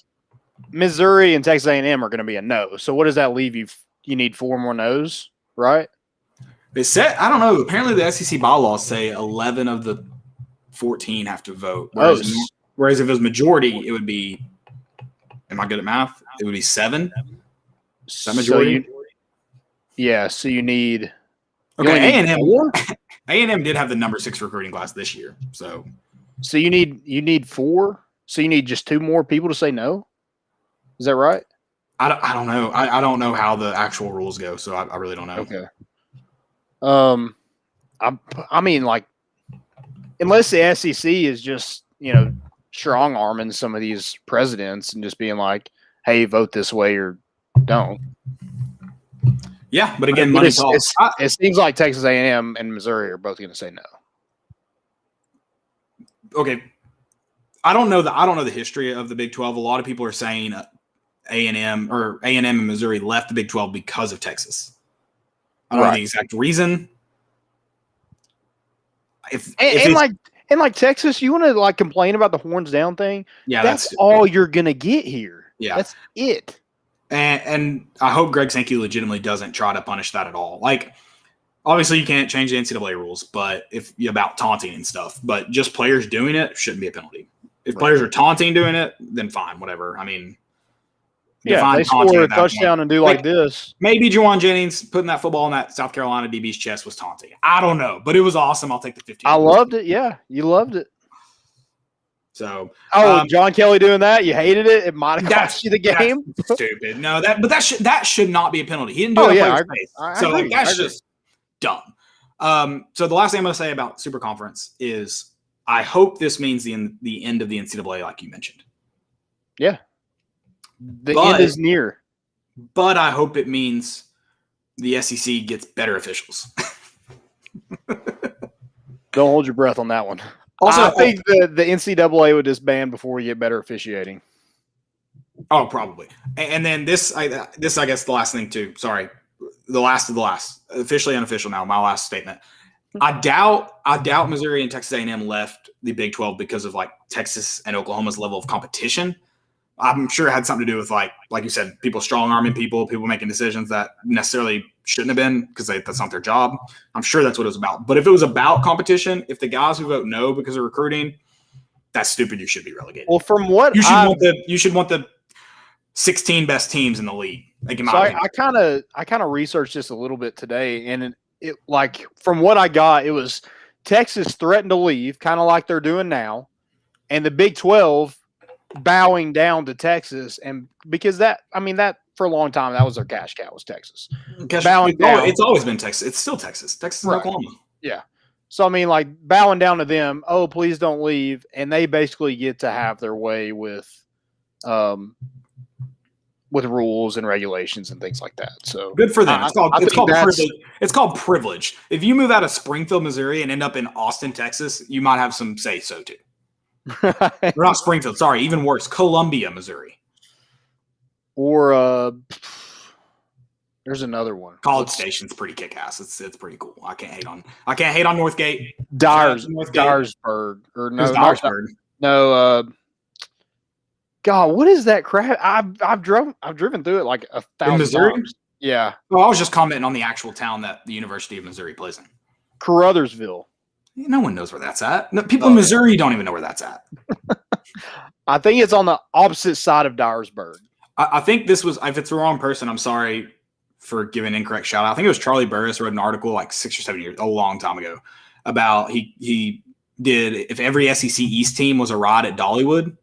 Missouri and Texas A&M are going to be a no. So what does that leave you? You need 4 more no's, right? They said, I don't know. Apparently the SEC bylaws say 11 of the 14 have to vote. Whereas if it was majority, it would be, am I good at math? It would be 7. Is that majority? So you need. Okay, A&M did have the number 6 recruiting class this year. So you need 4. So you need just 2 more people to say no. Is that right? I don't know. I don't know how the actual rules go, so I really don't know. Okay. I mean, like, unless the SEC is just strong arming some of these presidents and just being like, "Hey, vote this way or don't." Yeah, but again, money talks. It seems like Texas A&M and Missouri are both going to say no. Okay, I don't know the history of the Big 12. A lot of people are saying A&M and Missouri left the Big 12 because of Texas. I don't know the exact reason. Like Texas, you want to like complain about the horns down thing? Yeah, that's all you're gonna get here. Yeah, that's it. And I hope Greg Sankey legitimately doesn't try to punish that at all. Like, obviously you can't change the NCAA rules, but if about taunting and stuff, but just players doing it shouldn't be a penalty. If players are taunting doing it, then fine, whatever. I mean, yeah, they score a touchdown and do like this. Maybe Juwan Jennings putting that football in that South Carolina DB's chest was taunting. I don't know, but it was awesome. I'll take the 15. I loved it. Yeah, you loved it. So, John Kelly doing that, you hated it. It might have cost you the game. That's stupid. No, that should not be a penalty. He didn't do it on player's face. So that's just dumb. So the last thing I'm going to say about Super Conference is I hope this means the end of the NCAA, like you mentioned. Yeah. The end is near. But I hope it means the SEC gets better officials. Don't hold your breath on that one. Also, I think the NCAA would disband before we get better officiating. Oh, probably. And then this, I guess, the last thing too. Sorry, the last of the last. Officially unofficial now. My last statement. I doubt Missouri and Texas A&M left the Big 12 because of like Texas and Oklahoma's level of competition. I'm sure it had something to do with like you said, people strong arming people making decisions that necessarily shouldn't have been because that's not their job. I'm sure that's what it was about. But if it was about competition, if the guys who vote no because of recruiting, that's stupid. You should be relegated. Well, from what you should want the 16 best teams in the league. Like I kind of researched this a little bit today, and it like from what I got, it was Texas threatened to leave, kind of like they're doing now, and the Big 12 bowing down to Texas, and because that for a long time that was their cash cow was Texas. Bowing down. It's always been Texas. It's still Texas. Texas and Oklahoma. Yeah. So like bowing down to them. Oh, please don't leave, and they basically get to have their way with rules and regulations and things like that. So good for them. It's called privilege. If you move out of Springfield, Missouri, and end up in Austin, Texas, you might have some say so too. Or not Springfield, sorry, even worse, Columbia, Missouri. Or there's another one. College Station's pretty kick ass. It's pretty cool. I can't hate on Northgate. Dyersburg or no Dyersburg. No, God, what is that crap? I've driven through it like 1,000 times. Yeah. Well, I was just commenting on the actual town that the University of Missouri plays in. Carruthersville. No one knows where that's at. No, people in Missouri don't even know where that's at. I think it's on the opposite side of Dyersburg. I think this was, if it's the wrong person, I'm sorry for giving incorrect shout out. I think it was Charlie Burris wrote an article like 6 or 7 years, a long time ago, about he did, if every SEC East team was a ride at Dollywood,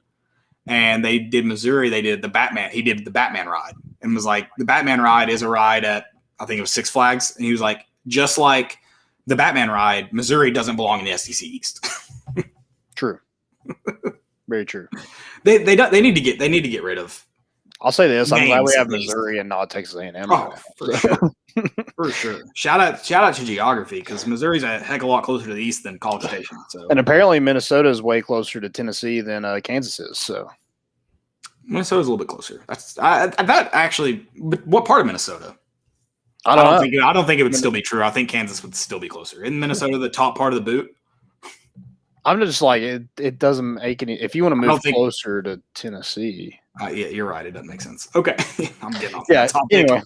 and they did Missouri, they did the Batman. He did the Batman ride and was like, the Batman ride is a ride at I think it was Six Flags, and he was like, just like the Batman ride, Missouri doesn't belong in the SEC East. True. Very true. They need to get rid of. I'll say this: I'm glad we have names. Missouri and not Texas A&M. Oh, for sure. For sure. Shout out to geography, because Missouri's a heck of a lot closer to the east than College Station. So, and apparently Minnesota is way closer to Tennessee than Kansas is. So Minnesota's a little bit closer. That actually. But what part of Minnesota? I don't think it would still be true. I think Kansas would still be closer. In Minnesota, the top part of the boot. I'm just like it doesn't make any. If you want to move closer to Tennessee, yeah, you're right. It doesn't make sense. Okay, I'm getting off. Yeah. Anyway.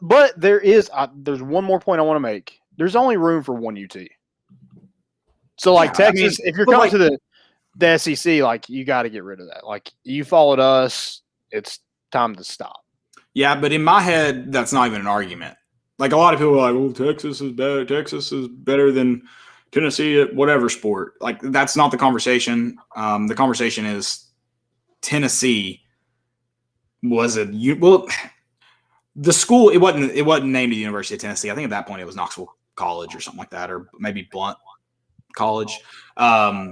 But there's one more point I want to make. There's only room for one UT. So like Texas, if you're coming to the SEC, like you got to get rid of that. Like you followed us, it's time to stop. Yeah, but in my head, that's not even an argument. Like a lot of people are like, "Well, Texas is better. Texas is better than Tennessee at whatever sport." Like that's not the conversation. The conversation is Tennessee was the school. It wasn't named the University of Tennessee. I think at that point it was Knoxville College or something like that, or maybe Blunt College. So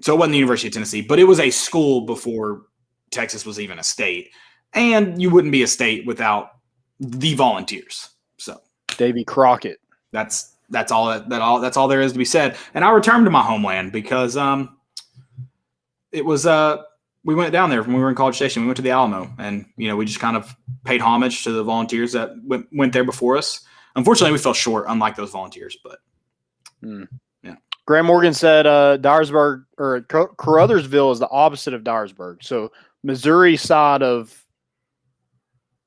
it wasn't the University of Tennessee, but it was a school before Texas was even a state, and you wouldn't be a state without the Volunteers. So Davy Crockett. That's all there is to be said. And I returned to my homeland because it was we went down there when we were in College Station. We went to the Alamo, and we just kind of paid homage to the Volunteers that went there before us. Unfortunately, we fell short, unlike those Volunteers. But yeah, Graham Morgan said Dyersburg or Caruthersville is the opposite of Dyersburg. So Missouri side of.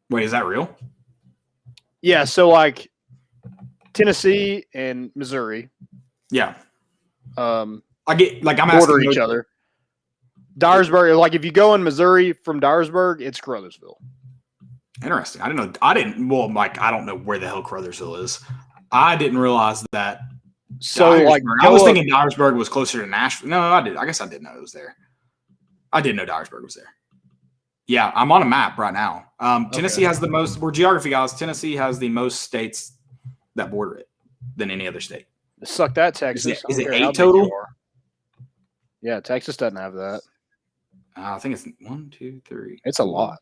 Wait, is that real? Yeah. So like Tennessee and Missouri. Yeah. I get like I'm border asking each other. Dyersburg, like if you go in Missouri from Dyersburg, it's Caruthersville. Interesting. I didn't know. Well, Mike, I don't know where the hell Caruthersville is. I didn't realize that. So like I was thinking Dyersburg was closer to Nashville. No, I did. I guess I didn't know it was there. I didn't know Dyersburg was there. Yeah, I'm on a map right now. Tennessee has the most. We're geography guys. Tennessee has the most states that border it than any other state. Suck that, Texas. Is it 8 total? Yeah, Texas doesn't have that. I think it's 1, 2, 3. It's a lot.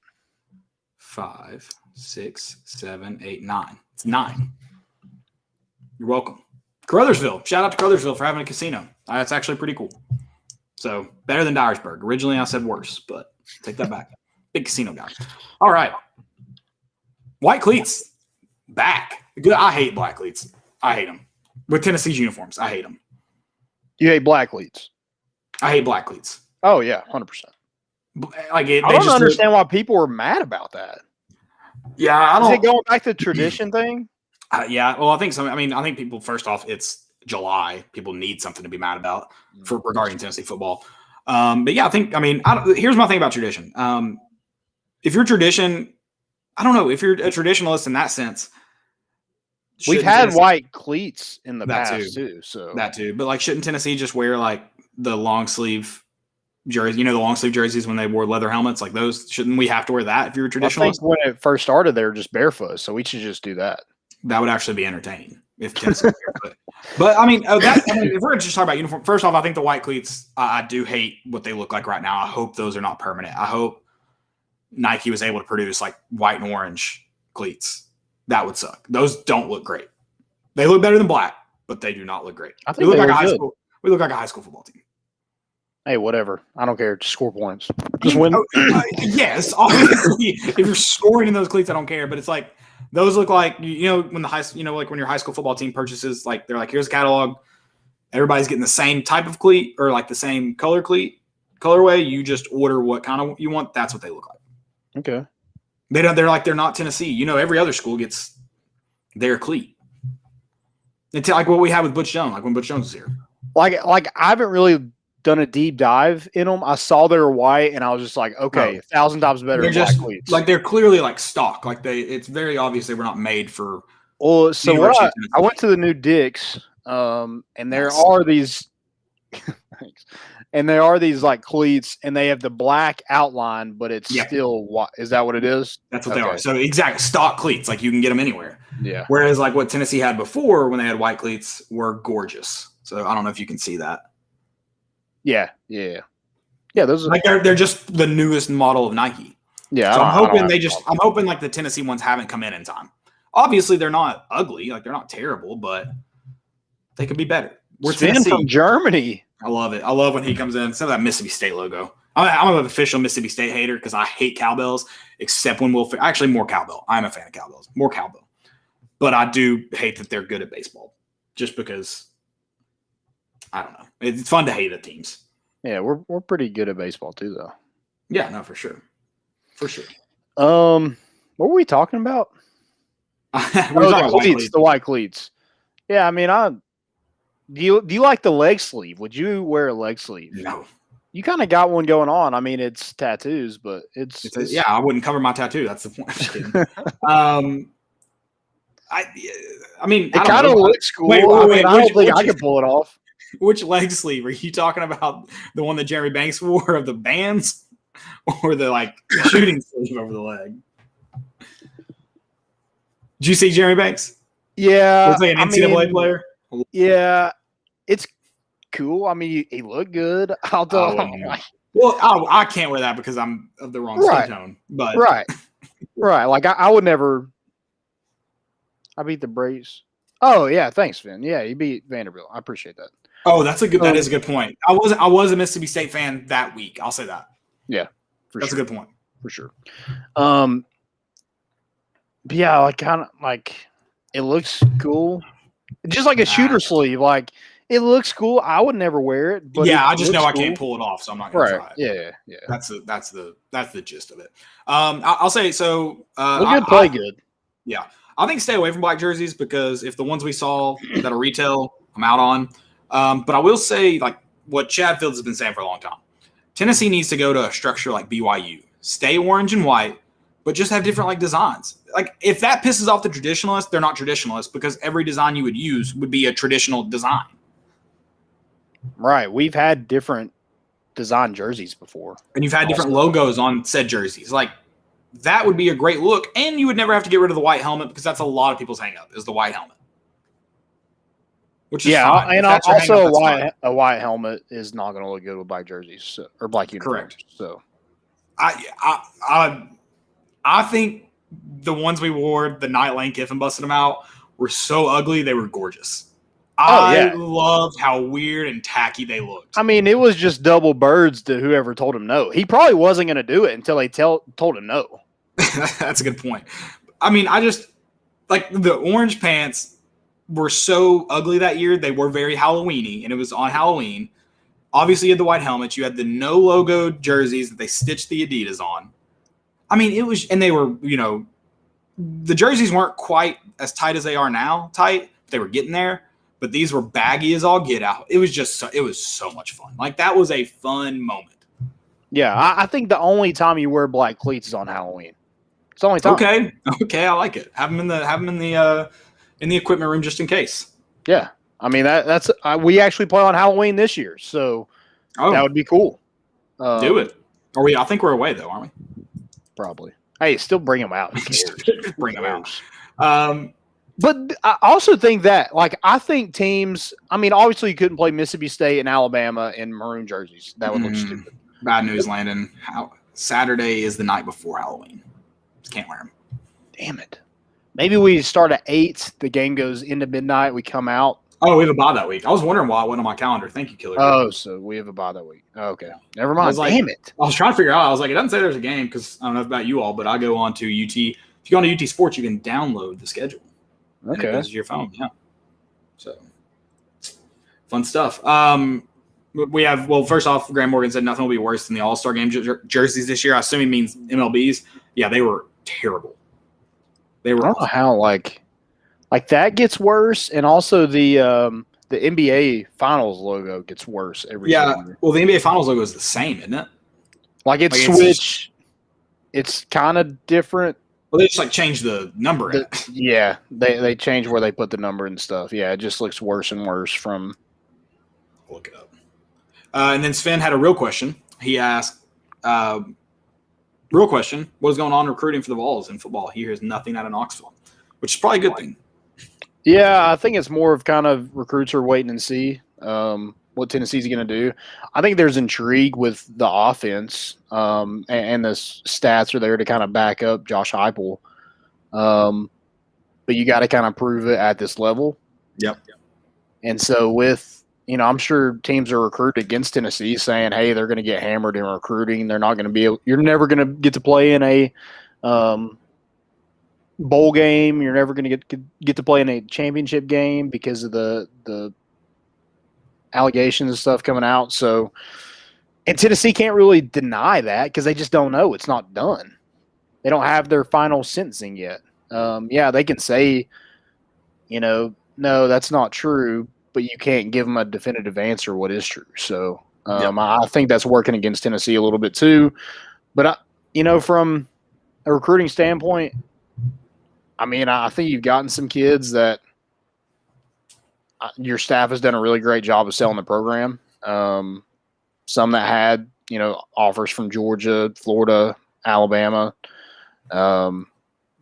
5, 6, 7, 8, 9. It's 9. You're welcome. Caruthersville. Shout out to Caruthersville for having a casino. That's actually pretty cool. So better than Dyersburg. Originally, I said worse, but take that back. Big casino guy. All right. White cleats back. Good. I hate black cleats. I hate them. With Tennessee's uniforms, I hate them. You hate black cleats? I hate black cleats. Oh yeah, 100%. Like I don't understand why people were mad about that. Yeah, I don't. Is it going back to the tradition thing? Yeah, well, I think so. I mean, I think people. First off, it's July. People need something to be mad about regarding Tennessee football. But yeah, I think. I mean, here's my thing about tradition. If you're tradition, I don't know if you're a traditionalist in that sense. We've had white cleats in the past too. So that too, but like, shouldn't Tennessee just wear like the long sleeve jersey? The long sleeve jerseys when they wore leather helmets, like those. Shouldn't we have to wear that if you're a traditionalist? I think when it first started, they were just barefoot, so we should just do that. That would actually be entertaining if Tennessee was barefoot. But I mean, if we're just talking about uniform, first off, I think the white cleats. I do hate what they look like right now. I hope those are not permanent. I hope Nike was able to produce like white and orange cleats. That would suck. Those don't look great. They look better than black, but they do not look great. I think we look like a high school football team. Hey, whatever. I don't care. Just score points. Just win. Yes, obviously. If you're scoring in those cleats, I don't care. But it's like those look like when like when your high school football team purchases, like they're like, here's a catalog. Everybody's getting the same type of cleat or like the same colorway. You just order what kind of you want. That's what they look like. Okay. They're not Tennessee. Every other school gets their cleat. It's like what we had with Butch Jones, like when Butch Jones was here. Like I haven't really done a deep dive in them. I saw they were white, and I was just like, okay, 1,000 times better. They're than just black cleats. like they're clearly like stock. Like it's very obvious they were not made for. Well, so I went to the new Dick's, and there are these. and they are these like cleats, and they have the black outline, but it's Yep. still what is that what it is? That's what they are. So exact stock cleats, like you can get them anywhere. Yeah. Whereas like what Tennessee had before when they had white cleats were gorgeous. So I don't know if you can see that. Yeah. Those are Like they're just the newest model of Nike. yeah. So I'm hoping like the Tennessee ones haven't come in time. Obviously, they're not ugly, like they're not terrible, but they could be better. We're Sven Tennessee. from Germany. I love it. I love when he comes in. Instead of that Mississippi State logo. I'm an official Mississippi State hater because I hate cowbells, except when actually more cowbell. I'm a fan of cowbells, more cowbell. But I do hate that they're good at baseball, just because I don't know. It's fun to hate at teams. Yeah, we're pretty good at baseball too, though. Yeah, no, for sure. For sure. What were we talking about? The white cleats. Yeah, I mean, do you like the leg sleeve? Would you wear a leg sleeve? No. You kind of got one going on. I mean, it's tattoos, but it's yeah. I wouldn't cover my tattoo. That's the point. I'm just kidding. I mean, it kind of looks cool. Wait, I don't think I can pull it off. Which leg sleeve are you talking about? The one that Jeremy Banks wore of the bands, or the like shooting sleeve over the leg? Did you see Jeremy Banks? Yeah, looks like an NCAA player. Yeah, it's cool. I mean, he looked good. Well, I can't wear that because I'm of the wrong skin tone. But right. Like I would never. I beat the Braves. Oh yeah, thanks, Finn. Yeah, you beat Vanderbilt. I appreciate that. Oh, that is a good point. I was a Mississippi State fan that week. I'll say that. Yeah, that's a good point for sure. But yeah, like kind of like it looks cool. Just like a shooter sleeve, like it looks cool. I would never wear it, but yeah, I just know cool. I can't pull it off, so I'm not gonna try it. Yeah. That's the gist of it. I'll say so. Play good. Yeah, I think stay away from black jerseys because if the ones we saw that are retail, I'm out on. But I will say, like what Chad Fields has been saying for a long time, Tennessee needs to go to a structure like BYU. Stay orange and white, but just have different like designs. Like if that pisses off the traditionalists, they're not traditionalists because every design you would use would be a traditional design. Right. We've had different design jerseys before. And you've had different logos on said jerseys. Like that would be a great look. And you would never have to get rid of the white helmet because that's a lot of people's hang up is the white helmet. Which is fine. And also a white helmet is not going to look good with black jerseys or black uniforms. Correct. So I think the ones we wore the night Lane Kiffin busted them out were so ugly they were gorgeous. I loved how weird and tacky they looked. I mean, it was just double birds to whoever told him no. He probably wasn't going to do it until they told him no. That's a good point. I mean, I just like the orange pants were so ugly that year. They were very Halloween-y, and it was on Halloween. Obviously, you had the white helmets. You had the no logo jerseys that they stitched the Adidas on. I mean, it was, and they were, the jerseys weren't quite as tight as they are now, tight. They were getting there, but these were baggy as all get out. It was it was so much fun. Like that was a fun moment. Yeah, I think the only time you wear black cleats is on Halloween. It's the only time. Okay, I like it. Have them in the equipment room just in case. Yeah, I mean that's we actually play on Halloween this year, so that would be cool. Do it. I think we're away though, aren't we? Probably. Hey, still bring them out. Bring them out. But I also think that, like, I think teams. I mean, obviously, you couldn't play Mississippi State and Alabama in maroon jerseys. That would look stupid. Bad news, Landon. Saturday is the night before Halloween. Can't wear them. Damn it. Maybe we start at 8. The game goes into midnight. We come out. Oh, we have a bye that week. I was wondering why it wasn't on my calendar. Thank you, Killer. Oh, so we have a bye that week. Okay. Never mind. Damn it. I was trying to figure out. I was like, it doesn't say there's a game because I don't know about you all, but I go on to UT. If you go on to UT Sports, you can download the schedule. Okay. It goes to your phone. Yeah. So, fun stuff. We have, first off, Graham Morgan said nothing will be worse than the All-Star Game jerseys this year. I assume he means MLBs. Yeah, they were terrible. They were. I don't know how, like that gets worse, and also the NBA Finals logo gets worse every year. Well, the NBA Finals logo is the same, isn't it? Like it's switched. It's kind of different. Well, they just change the number. Yeah, they change where they put the number and stuff. Yeah, it just looks worse and worse from. Look it up. And then Sven had a real question. He asked, real question, what is going on recruiting for the Vols in football? He hears nothing out of Knoxville, which is probably a good thing. Yeah, I think it's more of kind of recruits are waiting and see what Tennessee's going to do. I think there's intrigue with the offense, and the stats are there to kind of back up Josh Heupel. But you got to kind of prove it at this level. Yep. And so with, I'm sure teams are recruiting against Tennessee saying, hey, they're going to get hammered in recruiting. They're not going to be able – you're never going to get to play in a bowl game. You're never going to get to play in a championship game because of the allegations and stuff coming out. So – and Tennessee can't really deny that because they just don't know. It's not done. They don't have their final sentencing yet. Yeah, they can say, no, that's not true, but you can't give them a definitive answer what is true. So I think that's working against Tennessee a little bit too. But, from a recruiting standpoint, I think you've gotten some kids that your staff has done a really great job of selling the program. Some that had, offers from Georgia, Florida, Alabama.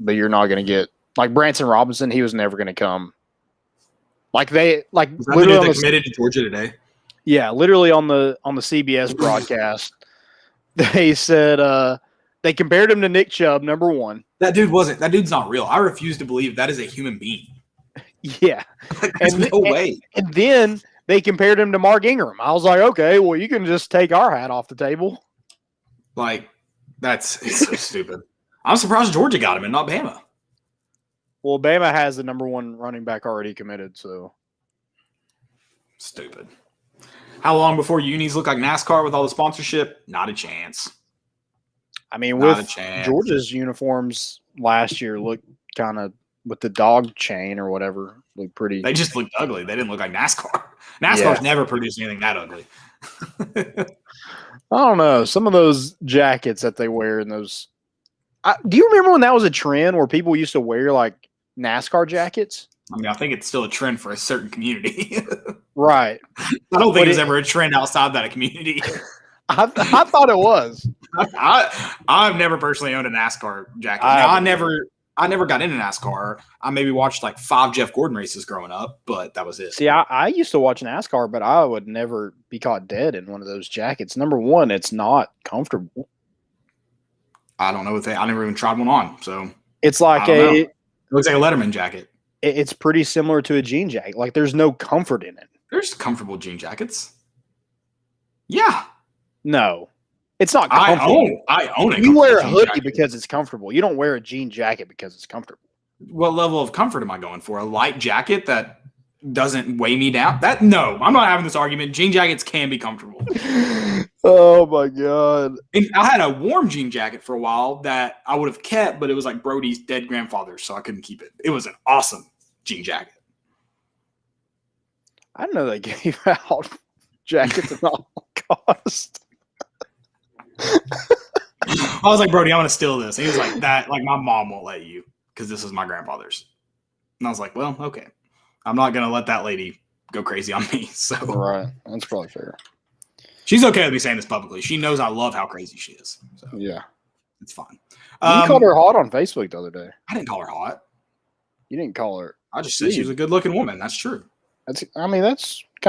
But you're not going to get like Branson Robinson. He was never going to come. Literally they committed to Georgia today. Yeah, literally on the CBS broadcast, they said they compared him to Nick Chubb, number one. That dude's not real. I refuse to believe that is a human being. Yeah, There's no way. And then they compared him to Mark Ingram. I was like, okay, well, you can just take our hat off the table. It's so stupid. I'm surprised Georgia got him and not Bama. Well, Bama has the number one running back already committed, so. Stupid. How long before unis look like NASCAR with all the sponsorship? Not a chance. With Georgia's uniforms last year looked kind of with the dog chain or whatever, looked pretty. They just looked ugly. They didn't look like NASCAR. NASCAR's never produced anything that ugly. I don't know. Some of those jackets that they wear in those. Do you remember when that was a trend where people used to wear like NASCAR jackets? I think it's still a trend for a certain community. Right. I don't think it's ever a trend outside that community. I thought it was. I've never personally owned a NASCAR jacket. I never got into NASCAR. I maybe watched like 5 Jeff Gordon races growing up, but that was it. See, I used to watch NASCAR, but I would never be caught dead in one of those jackets. Number one, it's not comfortable. I don't know I never even tried one on. So it's like it looks like a Letterman jacket. It's pretty similar to a jean jacket. Like there's no comfort in it. There's comfortable jean jackets. Yeah. No. It's not comfortable. I own it. You wear a hoodie because it's comfortable. You don't wear a jean jacket because it's comfortable. What level of comfort am I going for? A light jacket that doesn't weigh me down? No, I'm not having this argument. Jean jackets can be comfortable. Oh my God. And I had a warm jean jacket for a while that I would have kept, but it was like Brody's dead grandfather, so I couldn't keep it. It was an awesome jean jacket. I didn't know they gave out jackets at all cost. I was like, Brody, I'm going to steal this. And he was like, my mom won't let you because this is my grandfather's. And I was like, well, okay. I'm not going to let that lady go crazy on me. So right. That's probably fair. She's okay with me saying this publicly. She knows I love how crazy she is. So yeah. It's fine. You called her hot on Facebook the other day. I didn't call her hot. You didn't call her. I just said she was a good-looking woman. That's true. That's kind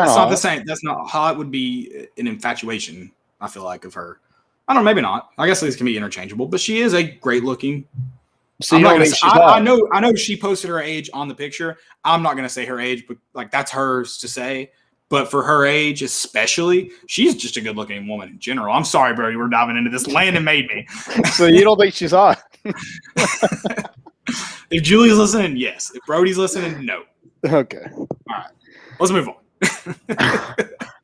of not the same. That's not hot. Would be an infatuation, I feel like, of her. I don't know, maybe not. I guess these can be interchangeable, but she is a great-looking. So I know she posted her age on the picture. I'm not going to say her age, but that's hers to say. But for her age, especially, she's just a good-looking woman in general. I'm sorry, Brody, we're diving into this. Landon made me. So you don't think she's hot? If Julie's listening, yes. If Brody's listening, no. Okay. All right. Let's move on.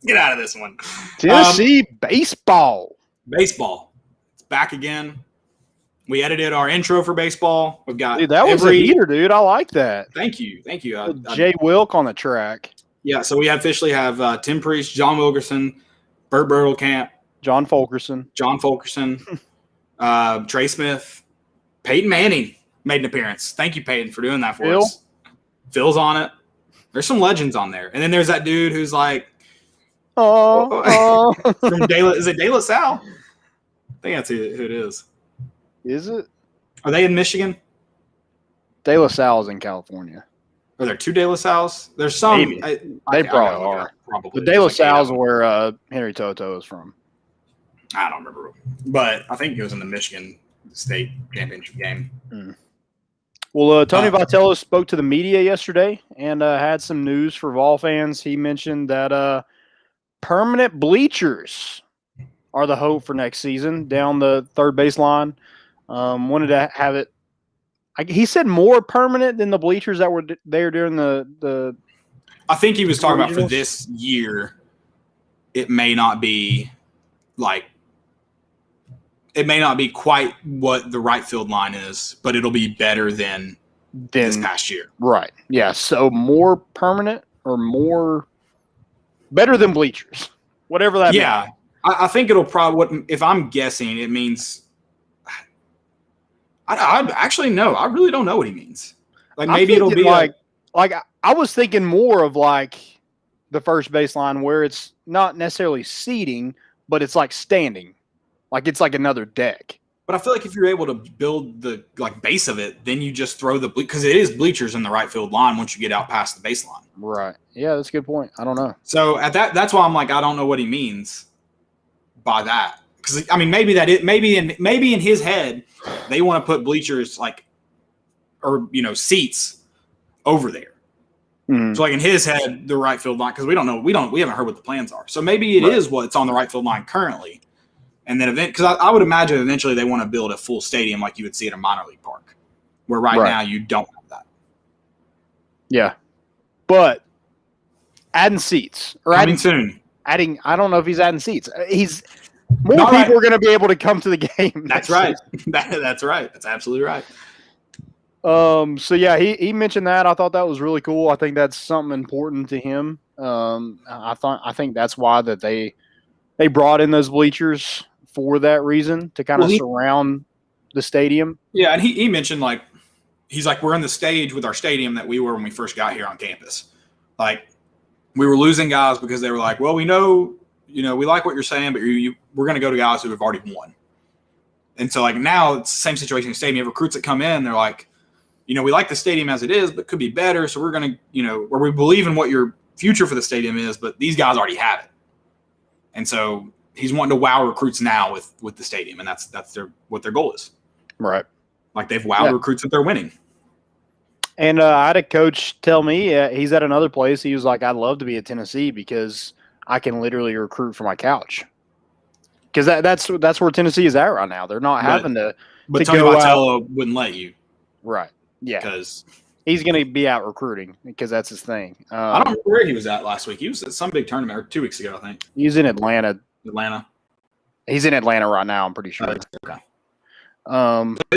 Get out of this one. Tennessee baseball. Baseball. It's back again. We edited our intro for baseball. We've got that was a heater, dude. I like that. Thank you. Jay Wilk on the track. Yeah, so we officially have Tim Priest, John Wilkerson, Burt Bertelkamp, John Fulkerson, Trey Smith, Peyton Manning made an appearance. Thank you, Peyton, for doing that for us. Phil's on it. There's some legends on there. And then there's that dude who's like Oh, From is it De La Salle? I think that's who it is. Is it? Are they in Michigan? De La Salle is in California. Are there two De La Salles? There's some. Maybe. They probably are. Probably. The De La Salle's where Henry Toto is from. I don't remember. But I think he was in the Michigan State Championship game. Well, Tony Vitello spoke to the media yesterday and had some news for Vol fans. He mentioned that permanent bleachers are the hope for next season down the third baseline. Wanted to have it. He said more permanent than the bleachers that were there during the. I think he was talking about for regionals? this year. It may not be quite what the right field line is, but it'll be better than this past year. Right. Yeah. So more permanent or better than bleachers, whatever that. Yeah, means. I think it'll probably. If I'm guessing, it means. I actually know. I really don't know what he means. Like maybe it'll be like I was thinking more of like the first baseline where it's not necessarily seating, but it's like standing, like it's like another deck. But I feel like if you're able to build the base of it, then you just throw because it is bleachers in the right field line once you get out past the baseline. Right. Yeah, that's a good point. I don't know. So that's why I'm like I don't know what he means by that. Because I mean, maybe in his head, they want to put bleachers seats over there. Mm-hmm. So like in his head, the right field line, because we haven't heard what the plans are. So maybe it is what's on the right field line currently, and then because I would imagine eventually they want to build a full stadium like you would see at a minor league park, where right now you don't have that. Yeah, but adding seats or coming soon. Adding, I don't know if he's adding seats. More people are going to be able to come to the game. That's right. That's right. That's absolutely right. So yeah, he mentioned that. I thought that was really cool. I think that's something important to him. I think that's why that they brought in those bleachers for that reason to kind of surround the stadium. Yeah, and he mentioned he's like we're in the stage with our stadium that we were when we first got here on campus. Like we were losing guys because they were like, well, we know. We like what you're saying, but we're going to go to guys who have already won. And so, now it's the same situation in the stadium. You have recruits that come in, they're like, we like the stadium as it is, but could be better. So we're going to, where we believe in what your future for the stadium is, but these guys already have it. And so he's wanting to wow recruits now with the stadium, and that's what their goal is. Right. Like they've wowed recruits that they're winning. And I had a coach tell me he's at another place. He was like, I'd love to be at Tennessee because I can literally recruit from my couch, because that's where Tennessee is at right now. They're not having to. But Tony Vitello wouldn't let you, right? Yeah, because he's going to be out recruiting because that's his thing. I don't remember where he was at last week. He was at some big tournament or 2 weeks ago, I think. He was in Atlanta. He's in Atlanta right now. I'm pretty sure. Okay.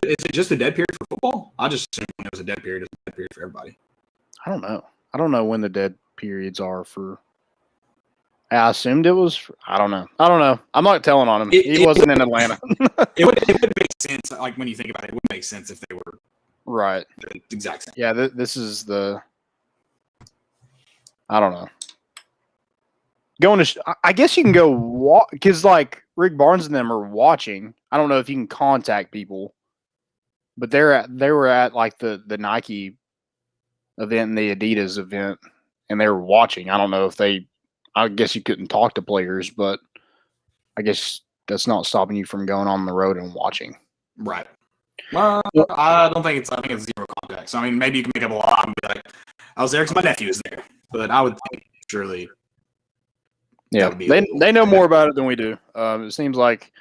Is it just a dead period for football? I just assumed when it was a dead period, it's a dead period for everybody. I don't know. I don't know when the dead periods are for. I assumed it was. I don't know. I'm not telling on him. He wasn't in Atlanta. it would make sense. Like when you think about it, it would make sense if they were right. The exact same. Yeah. This is the. I don't know. I guess you can go walk because Rick Barnes and them are watching. I don't know if you can contact people, but they were at the Nike event and the Adidas event, and they were watching. I don't know if they. I guess you couldn't talk to players, but I guess that's not stopping you from going on the road and watching. Right. Well, I think it's zero contact. So, I mean, maybe you can make up a lot and be like, I was there because my nephew was there. But I would think surely. Yeah, they know more about it than we do. It seems like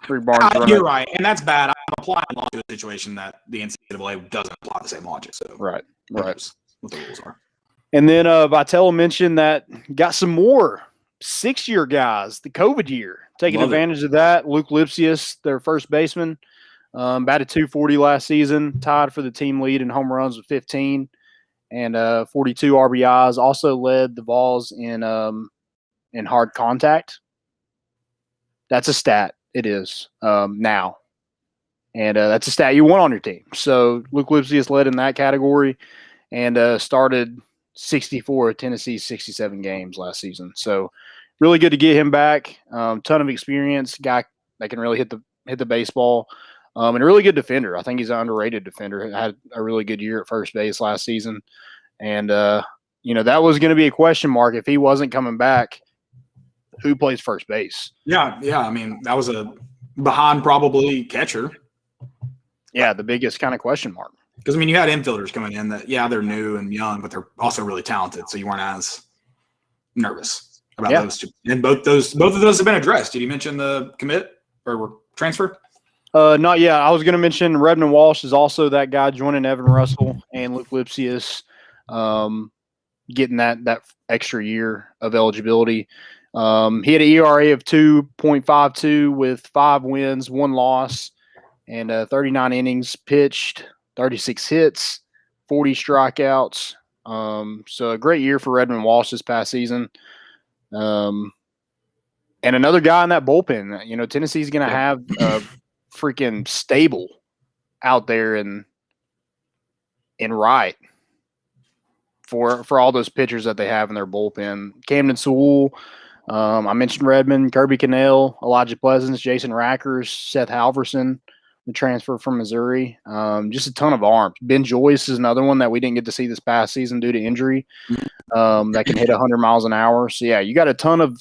Rick Barnes. You're right, and that's bad. I'm applying law to a situation that the NCAA doesn't apply the same logic. So right. What the rules are. And then Vitello mentioned that got some more 6-year guys, the COVID year, taking advantage of that. Luke Lipsius, their first baseman, batted .240 last season, tied for the team lead in home runs with 15 and 42 RBIs. Also led the Vols in hard contact. That's a stat. It is now. And that's a stat you want on your team. So Luke Lipsius led in that category and started 64 of Tennessee's 67 games last season. So really good to get him back. Ton of experience, guy that can really hit the baseball, and a really good defender. I think he's an underrated defender. Had a really good year at first base last season, and that was going to be a question mark if he wasn't coming back. Who plays first base? Yeah. I mean, that was a behind probably catcher. Yeah, the biggest kind of question mark. Because, I mean, you had infielders coming in that, they're new and young, but they're also really talented, so you weren't as nervous about those two. And both of those have been addressed. Did you mention the commit or transfer? Not yet. I was going to mention Redmond Walsh is also that guy joining Evan Russell and Luke Lipsius, getting that extra year of eligibility. He had an ERA of 2.52 with 5 wins, 1 loss, and 39 innings pitched, 36 hits, 40 strikeouts. So a great year for Redmond Walsh this past season. And another guy in that bullpen. Tennessee's going to have a freaking stable out there in right for all those pitchers that they have in their bullpen. Camden Sewell, I mentioned Redmond, Kirby Cannell, Elijah Pleasance, Jason Rackers, Seth Halverson, the transfer from Missouri. Just a ton of arms. Ben Joyce is another one that we didn't get to see this past season due to injury, that can hit 100 miles an hour. So, yeah, you got a ton of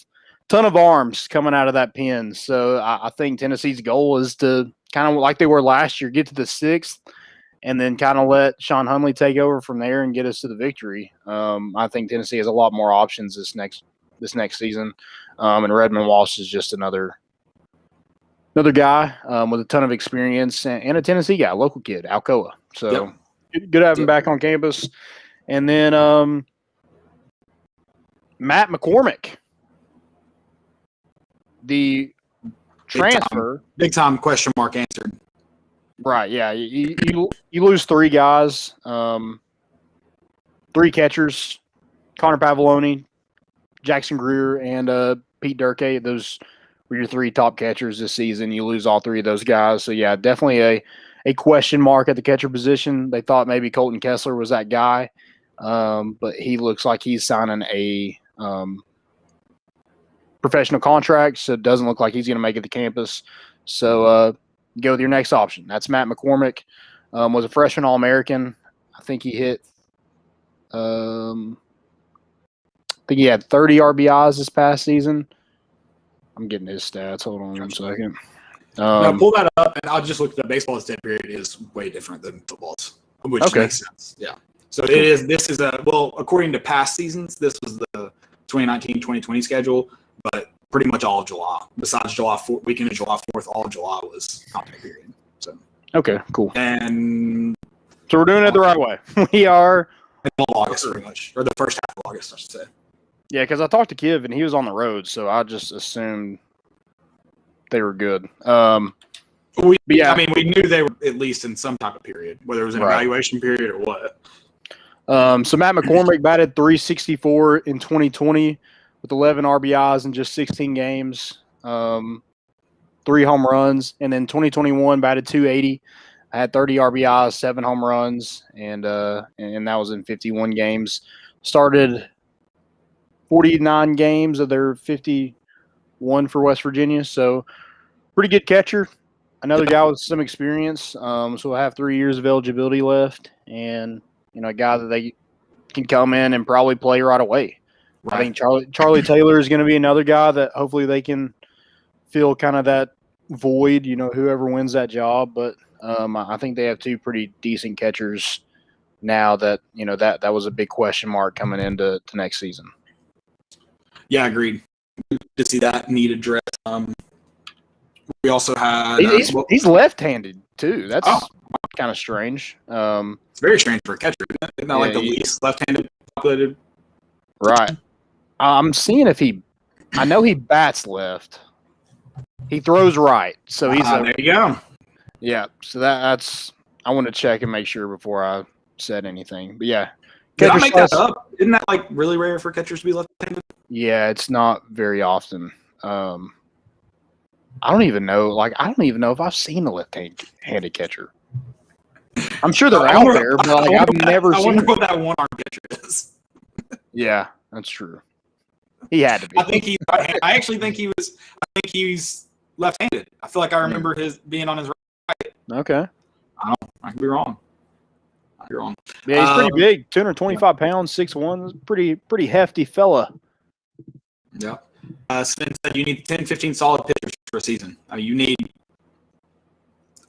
arms coming out of that pen. So I think Tennessee's goal is to kind of like they were last year, get to the 6th, and then kind of let Sean Hunley take over from there and get us to the victory. I think Tennessee has a lot more options this next season, and Redmond Walsh is just another guy with a ton of experience and a Tennessee guy, local kid, Alcoa. So good to have him back on campus. And then Matt McCormick, the transfer. Big time question mark answered. Right, yeah. You lose 3 guys, 3 catchers, Connor Pavoloni, Jackson Greer, and Pete Durkee. Those were your 3 top catchers this season. You lose all 3 of those guys. So, yeah, definitely a question mark at the catcher position. They thought maybe Colton Kessler was that guy, but he looks like he's signing a professional contract, so it doesn't look like he's going to make it to campus. So, go with your next option. That's Matt McCormick. Was a freshman All-American. I think he hit he had 30 RBIs this past season. I'm getting his stats. Hold on 1 second. Now pull that up, and I'll just look at the baseball's dead period is way different than football's, which makes sense. Yeah. So this is according to past seasons, this was the 2019-2020 schedule, but pretty much all of July, besides weekend of July 4th, all of July was contact period. So okay, cool. And so we're doing it the right way. We are all August, pretty much, or the first half of August, I should say. Yeah, because I talked to Kiv and he was on the road, so I just assumed they were good. I mean, we knew they were at least in some type of period, whether it was an evaluation period or what. So Matt McCormick batted .364 in 2020 with 11 RBIs in just 16 games, 3 home runs, and then 2021 batted .280. I had 30 RBIs, 7 home runs, and that was in 51 games. Started 49 games of their 51 for West Virginia, so pretty good catcher. Another guy with some experience, so we'll have 3 years of eligibility left, and a guy that they can come in and probably play right away. Right. I think Charlie Taylor is going to be another guy that hopefully they can fill kind of that void, whoever wins that job. But I think they have 2 pretty decent catchers now that, that was a big question mark coming into next season. Yeah, agreed. To see that need addressed. We also had he's left-handed too. That's kind of strange. It's very strange for a catcher. Isn't that like the least left-handed populated? Right. I'm seeing if I know he bats left. He throws right, so he's there you go. Yeah, so that's I want to check and make sure before I said anything. But yeah, did I make that up? Isn't that like really rare for catchers to be left-handed? Yeah, it's not very often. I don't even know. I don't even know if I've seen a left-handed catcher. I'm sure they're out there, but I've never seen. I wonder what that one-arm catcher is. Yeah, that's true. He had to be. I actually think he was. I think he's left-handed. I feel like I remember his being on his right. Okay. I could be wrong. Yeah, he's pretty big. 225 pounds, 6'1". Pretty hefty fella. Yeah. Sven said you need 10, 15 solid pitchers for a season.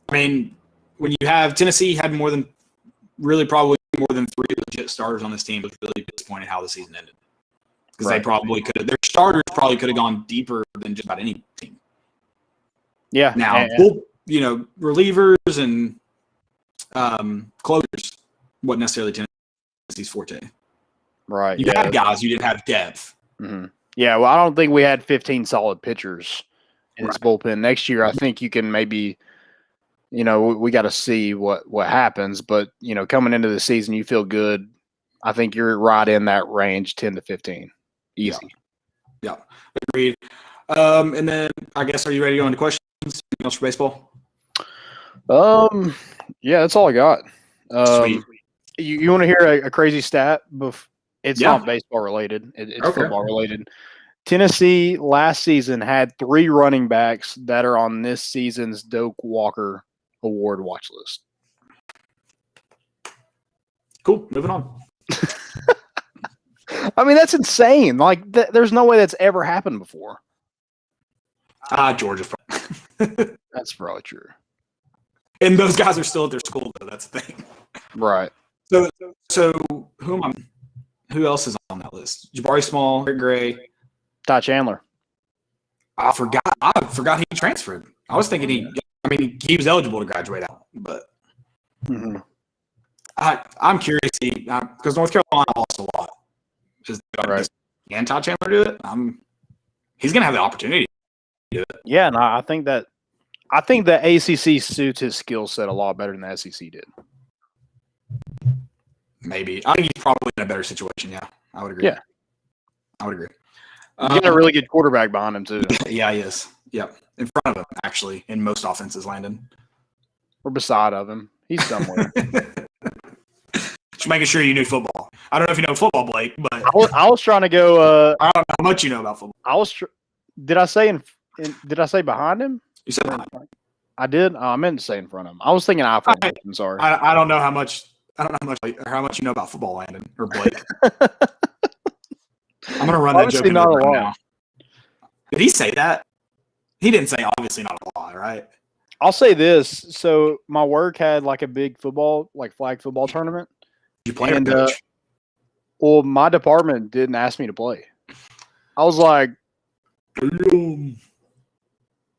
When you have Tennessee had probably more than 3 legit starters on this team, was really disappointed how the season ended. Because they probably could have, their starters probably could have gone deeper than just about any team. Yeah. Now, relievers and closers wasn't necessarily Tennessee's forte. Right. You had guys, you didn't have depth. Mm-hmm. Yeah, well, I don't think we had 15 solid pitchers in this bullpen. Next year, I think you can maybe, we got to see what happens. But, coming into the season, you feel good. I think you're right in that range, 10 to 15. Easy. Yeah. Agreed. And then, I guess, are you ready to go into questions? Anything else for baseball? Yeah, that's all I got. Sweet. You want to hear a crazy stat? It's not baseball related. It's football related. Tennessee last season had 3 running backs that are on this season's Doak Walker Award watch list. Cool. Moving on. That's insane. Like, there's no way that's ever happened before. Georgia. That's probably true. And those guys are still at their school, though. That's the thing. Right. So who else is on that list? Jabari Small, Eric Gray, Ty Chandler. I forgot he transferred. I was thinking he was eligible to graduate out, but I'm curious because North Carolina lost a lot. Can Ty Chandler do it? He's gonna have the opportunity to do it. Yeah, and I think the ACC suits his skill set a lot better than the SEC did. Maybe. I think he's probably in a better situation. Yeah, I would agree. Yeah, I would agree. He's got a really good quarterback behind him too. Yeah, he is. Yep, in front of him actually in most offenses, Landon. Or beside of him. He's somewhere. Just making sure you knew football. I don't know if you know football, Blake, but I was trying to go. I don't know how much you know about football. Did I say behind him? You said behind him. I did. I meant to say in front of him. I was thinking iPhone. I'm sorry. I don't know how much. I don't know how much you know about football, Landon or Blake. I'm gonna run that joke into the ground now. Did he say that? He didn't say obviously not a lot, right? I'll say this. So my work had like a big football, like flag football tournament. Did you play or coach? Well, my department didn't ask me to play. I was like,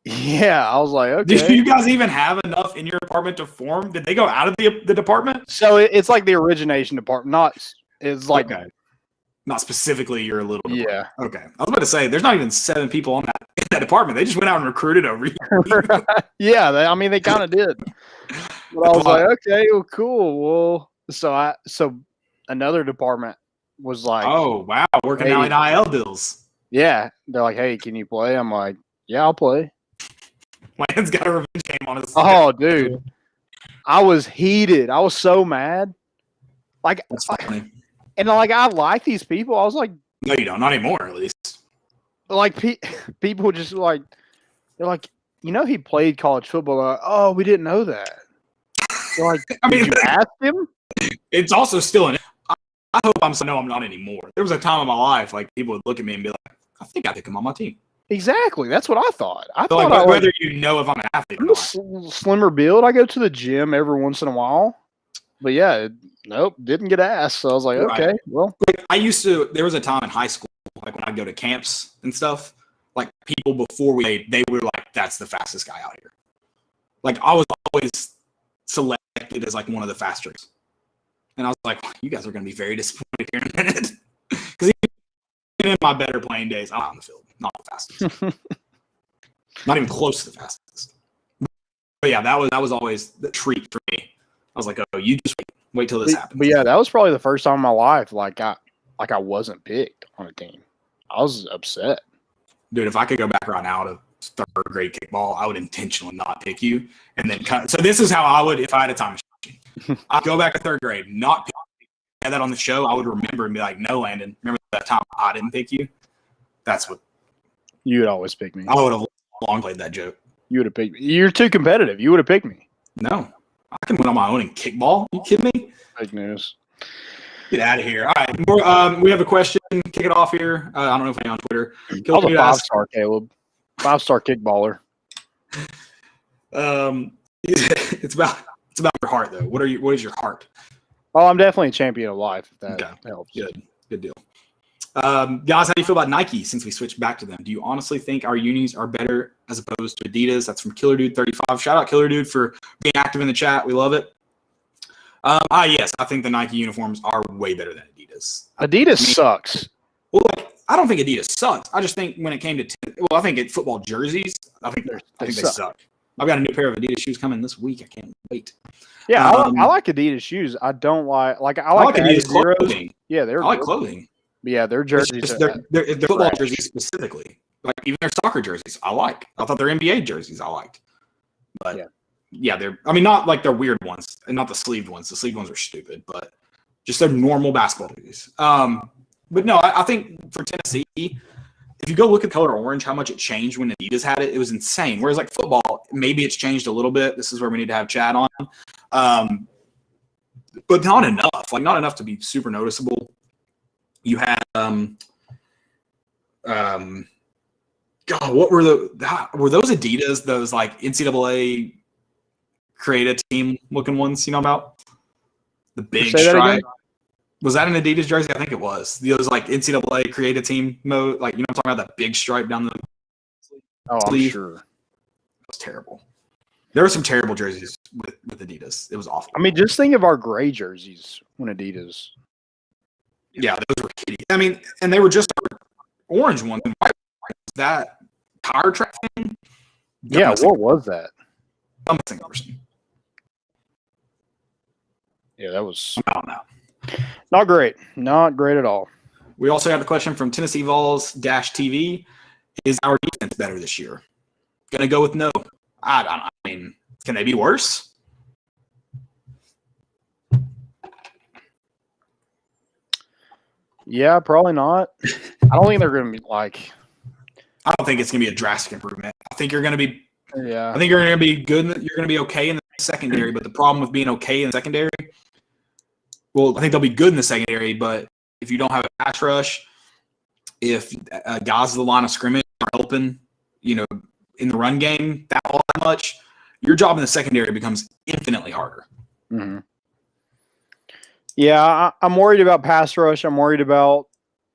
yeah. I was like, okay. Did you guys even have enough in your department to form? Did they go out of the department? So it's like the origination department. Not specifically your little department. Yeah. Okay. I was about to say, there's not even 7 people in that department. They just went out and recruited over you. Yeah. They kind of did. But I was like, okay, well, cool. Well, so another department was like, oh, wow. Working out in IL deals. Yeah. They're like, hey, can you play? I'm like, yeah, I'll play. Landon's got a revenge game on his Oh, dude. I was heated. I was so mad. Like, that's funny. And I like these people. I was like, no, you don't. Not anymore, at least. Like people just like, they're like, he played college football. Like, oh, we didn't know that. They're like, did you ask him? It's also still I hope I'm not anymore. There was a time in my life like people would look at me and be like, I think I pick him on my team. Exactly. That's what I thought. Whether you know if I'm an athlete or not. Slimmer build. I go to the gym every once in a while. But yeah, nope, didn't get asked. So I was like, okay, well. There was a time in high school, like when I'd go to camps and stuff, like people before they were like, that's the fastest guy out here. Like I was always selected as like one of the fastest. And I was like, you guys are going to be very disappointed here in a minute. Because even in my better playing days, I'm out on the field, not the fastest. Not even close to the fastest. But yeah, that was always the treat for me. I was like, oh, you just wait till this happens. But yeah, that was probably the first time in my life I wasn't picked on a team. I was upset. Dude, if I could go back right now to 3rd grade kickball, I would intentionally not pick you. And then so this is how I would, if I had a time machine. I'd go back to 3rd grade, not pick you. Had that on the show, I would remember and be like, no, Landon, remember that time I didn't pick you? That's what You would always pick me. I would have long played that joke. You would have picked me. You're too competitive. You would have picked me. No, I can win on my own in kickball. You kidding me? Fake news. Get out of here. All right. We have a question. Kick it off here. I don't know if any on Twitter. I was a 5-star, Caleb. 5-star kickballer. It's about your heart though. What is your heart? Oh, I'm definitely a champion of life. If that helps. Good deal. Guys, how do you feel about Nike since we switched back to them? Do you honestly think our unis are better as opposed to Adidas? That's from Killer Dude 35. Shout out Killer Dude for being active in the chat. We love it. Yes, I think the Nike uniforms are way better than Adidas. Adidas sucks. Well, I don't think Adidas sucks. I just think when it came to I think at football jerseys, I think they suck. I've got a new pair of Adidas shoes coming this week. I can't wait. Yeah, I like Adidas shoes. I don't like I like Adidas clothing. Yeah, I like clothing. Yeah, their jerseys. They're football jerseys specifically. Like even their soccer jerseys, I like. I thought their NBA jerseys I liked. But yeah, they're. I mean, not like their weird ones, and not the sleeved ones. The sleeved ones are stupid, but just their normal basketball jerseys. But no, I think for Tennessee, if you go look at color orange, how much it changed when Adidas had it, it was insane. Whereas like football, maybe it's changed a little bit. This is where we need to have Chad on, but not enough. Like not enough to be super noticeable. You had God, what were those Adidas? Those like NCAA create a team looking ones, you know about? The big stripe. Was that an Adidas jersey? I think it was. Those like NCAA create a team mode, like you know I'm talking about that big stripe down the sleeve. I'm sure. It was terrible. There were some terrible jerseys with Adidas. It was awful. I mean, just think of our gray jerseys when Adidas. Yeah, those were kiddie. I mean, and they were just orange ones and white. That tire track thing? Yeah, what was that? Yeah, that was. I don't know. Not great. Not great at all. We also have a question from Tennessee Vols -TV. Is our defense better this year? Gonna go with no. I don't know. I mean, can they be worse? Yeah, probably not. I don't think they're going to be like. I don't think it's going to be a drastic improvement. I think you're going to be. Yeah. I think you're going to be good. You're going to be okay in the secondary, but the problem with being okay in the secondary, well, I think they'll be good in the secondary, but if you don't have a pass rush, if guys at the line of scrimmage are helping, you know, in the run game that much, your job in the secondary becomes infinitely harder. Mm-hmm. Yeah, I'm worried about pass rush. I'm worried about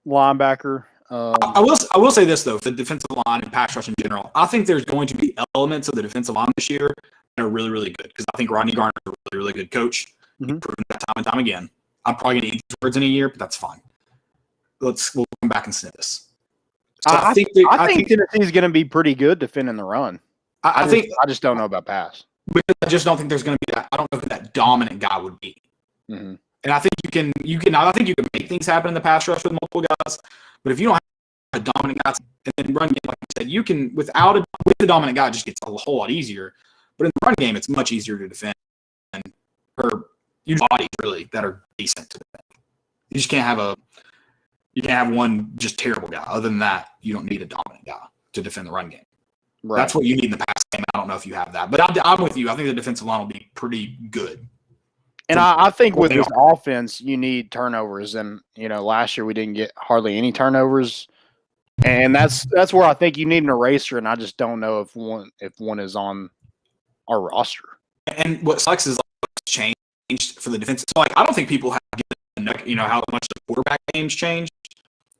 linebacker. I will say this though, for the defensive line and pass rush in general, I think there's going to be elements of the defensive line this year that are really, really good because I think Rodney Garner is a really, really good coach. Mm-hmm. He's proven that time and time again. I'm probably going to eat these words in a year, but that's fine. We'll come back and snip this. So I think Tennessee's going to be pretty good defending the run. I just don't know about pass. Because I just don't think there's going to be that. I don't know who that dominant guy would be. Mm-hmm. And I think you can. I think you can make things happen in the pass rush with multiple guys. But if you don't have a dominant guy and then run game, like I said, you can with the dominant guy, it just gets a whole lot easier. But in the run game, it's much easier to defend. Or use bodies really that are decent to defend. You just can't have one just terrible guy. Other than that, you don't need a dominant guy to defend the run game. Right. That's what you need in the pass game. I don't know if you have that, but I'm with you. I think the defensive line will be pretty good. And I think with this offense, you need turnovers. And, you know, last year we didn't get hardly any turnovers. And that's where I think you need an eraser, and I just don't know if one is on our roster. And what sucks is what's changed for the defense. So, I don't think people have given, you know, how much the quarterback game's changed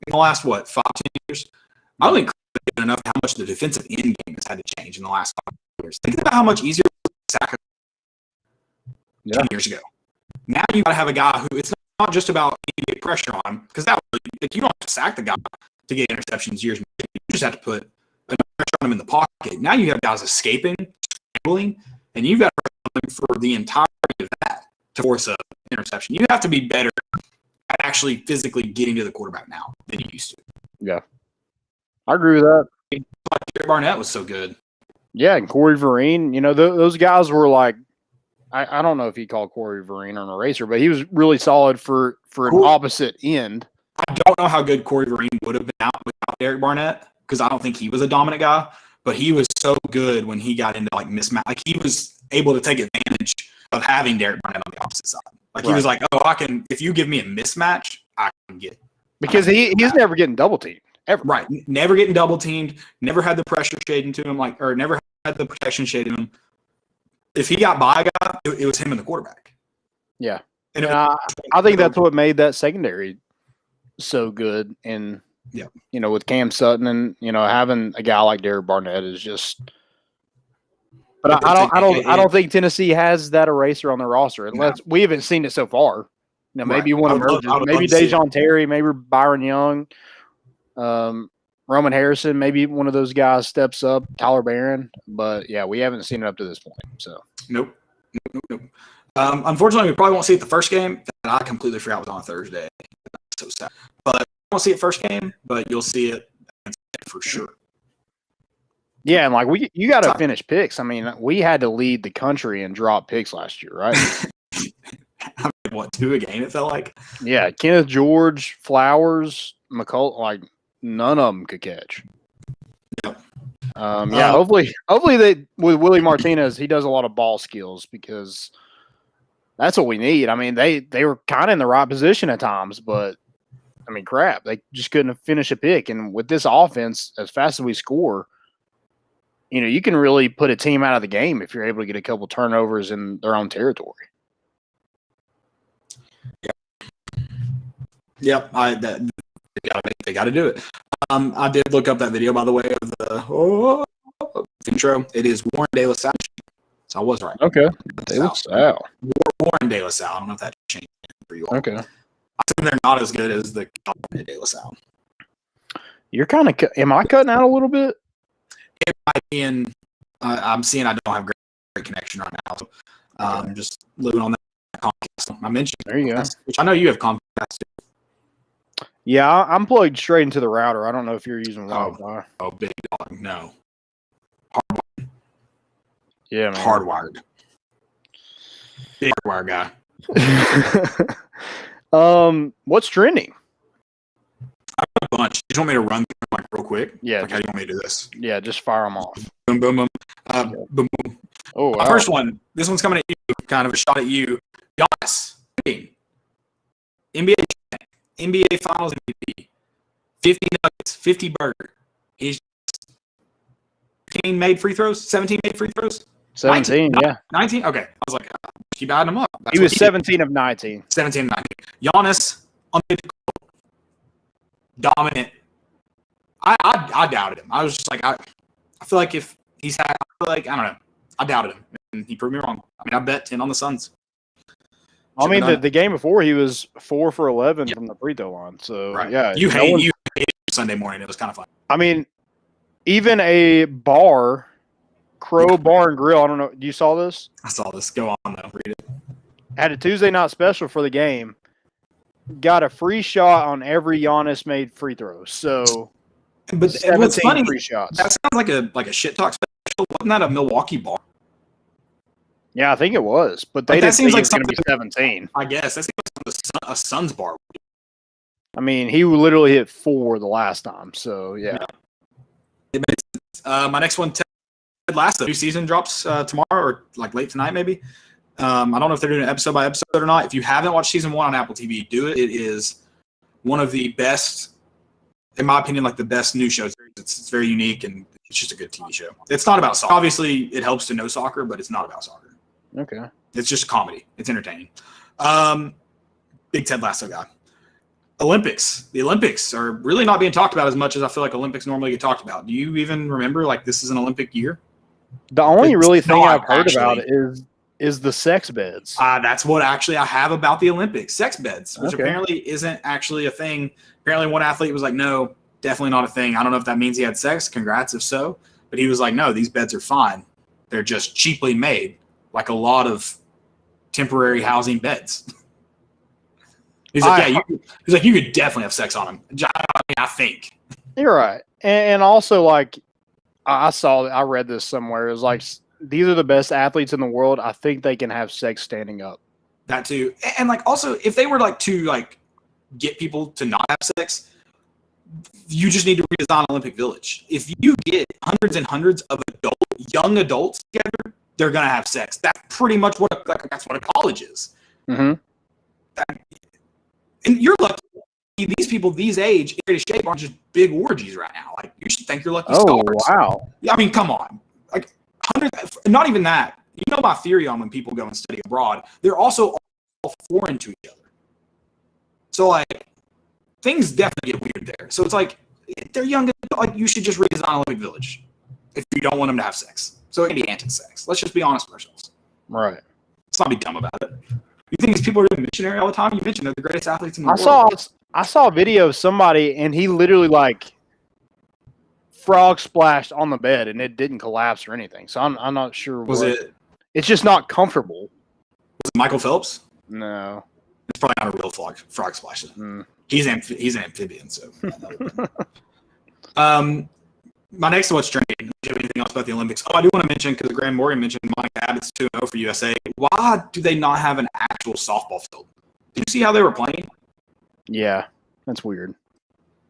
in the last, 5-10 years? I don't think enough how much the defensive end game has had to change in the last 5 years. Think about how much easier it was to sack 10 years ago. Now you got to have a guy who it's not just about getting pressure on him because you don't have to sack the guy to get interceptions years. You just have to put enough pressure on him in the pocket. Now you have guys escaping, scrambling, and you've got to pressure on him for the entirety of that to force an interception. You have to be better at actually physically getting to the quarterback now than you used to. Yeah, I agree with that. Jared Barnett was so good. Yeah, and Corey Vereen, you know, those guys were like, I don't know if he called Corey Vereen an eraser, but he was really solid for an opposite end. I don't know how good Corey Vereen would have been out without about Derek Barnett because I don't think he was a dominant guy, but he was so good when he got into like mismatch. Like he was able to take advantage of having Derek Barnett on the opposite side. Like he was like, oh, I can. If you give me a mismatch, I can get it. Because he's never getting double teamed ever. Right, never getting double teamed. Never had the pressure shading to him, or never had the protection shading him. If he got by a guy, it was him and the quarterback. Yeah, and I think that's what made that secondary so good. And with Cam Sutton and having a guy like Derek Barnett is just. But I don't think Tennessee has that eraser on their roster unless we haven't seen it so far. Maybe one emerges. Maybe Dejon Terry, maybe Byron Young, Roman Harrison. Maybe one of those guys steps up. Tyler Barron, but we haven't seen it up to this point. So nope. Unfortunately, we probably won't see it the first game. I completely forgot it was on a Thursday. That's so sad. But we won't see it first game, but you'll see it for sure. Yeah, and you got to finish picks. I mean, we had to lead the country and drop picks last year, right? I mean, 2 a game? It felt like. Yeah, Kenneth George, Flowers, McCullough, none of them could catch. Yep. Hopefully they with Willie Martinez, he does a lot of ball skills because that's what we need. I mean, they were kind of in the right position at times, but I mean, crap, they just couldn't finish a pick. And with this offense, as fast as we score, you can really put a team out of the game if you're able to get a couple turnovers in their own territory. Yep, they got to do it. I did look up that video, by the way, of the intro. It is Warren De La Salle. So I was right. Okay. De La Salle. Warren De La Salle. I don't know if that changed for you all. Okay. I think they're not as good as the California De La Salle. You're kind of – am I cutting out a little bit? It might be in I'm seeing I don't have great connection right now. So I'm just living on that Comcast. I mentioned there you go. Which I know you have Comcast too. Yeah, I'm plugged straight into the router. I don't know if you're using Wi-Fi. Oh, big dog. No. Hardwired. Yeah, man. Hardwired. Big hardwire guy. What's trending? I have a bunch. You just want me to run through real quick? Yeah. How do you want me to do this? Yeah, just fire them off. Boom, boom, boom. Boom, boom. Oh, wow. First one. This one's coming at you. Kind of a shot at you. Giannis. NBA Finals MVP. 50 nuggets. 50 burger. He's 15 made free throws. 17 made free throws. 17, 19, yeah. 19? Okay. I was like, keep adding them up. He was 17 of 19. 17 of 19. Giannis on the dominant. I doubted him. I was just like, I feel like if he's had, I don't know. I doubted him, and he proved me wrong. I mean, I bet 10 on the Suns. I mean, the game before, he was 4 for 11 from the free throw line. So, yeah. You hated Sunday morning. It was kind of fun. I mean, even a bar, Crow Bar and Grill, I don't know. You saw this? I saw this. Go on, though. Read it. Had a Tuesday night special for the game. Got a free shot on every Giannis made free throw. So, but 17 what's funny, free shots. That sounds like a shit talk special. Wasn't that a Milwaukee bar? Yeah, I think it was. But they didn't think it was going to be 17. I guess. That seems like a Suns bar. I mean, he literally hit 4 the last time. So, yeah. My next one, Ted Lasso. New season drops tomorrow or late tonight maybe. I don't know if they're doing it episode by episode or not. If you haven't watched season 1 on Apple TV, do it. It is one of the best, in my opinion, the best new shows. It's very unique and it's just a good TV show. It's not about soccer. Obviously, it helps to know soccer, but it's not about soccer. Okay. It's just comedy. It's entertaining. Big Ted Lasso guy. Olympics. The Olympics are really not being talked about as much as I feel like Olympics normally get talked about. Do you even remember this is an Olympic year? The only really thing I've heard about is the sex beds. That's what actually I have about the Olympics. Sex beds, which apparently isn't actually a thing. Apparently one athlete was like, no, definitely not a thing. I don't know if that means he had sex. Congrats if so. But he was like, no, these beds are fine. They're just cheaply made, like a lot of temporary housing beds. He's like, you could definitely have sex on them. I think. You're right. And also, I read this somewhere. It was like, these are the best athletes in the world. I think they can have sex standing up. That too. And also, if they were to get people to not have sex, you just need to redesign Olympic Village. If you get hundreds and hundreds of young adults together, they're gonna have sex. That's pretty much that's what a college is. Mm-hmm. And you're lucky. These people, these age, in shape, aren't just big orgies right now. Like you should thank your lucky stars. Wow. I mean, come on. Like not even that. You know my theory on when people go and study abroad, they're also all foreign to each other. So like things definitely get weird there. So it's like they're young. Like you should just redesign Olympic Village if you don't want them to have sex. So it can be anti-sex. Let's just be honest with ourselves. Right. Let's not be dumb about it. You think these people are doing missionary all the time? You mentioned they're the greatest athletes in the world. I saw a video of somebody, and he literally like frog splashed on the bed, and it didn't collapse or anything. So I'm not sure. It's just not comfortable. Was it Michael Phelps? No. It's probably not a real frog splash. He's an amphibian, so. My next what's trending. Do you have anything else about the Olympics? Oh, I do want to mention, because Graham Morgan mentioned Monica Abbott's 2-0 for USA. Why do they not have an actual softball field? Did you see how they were playing? Yeah, that's weird.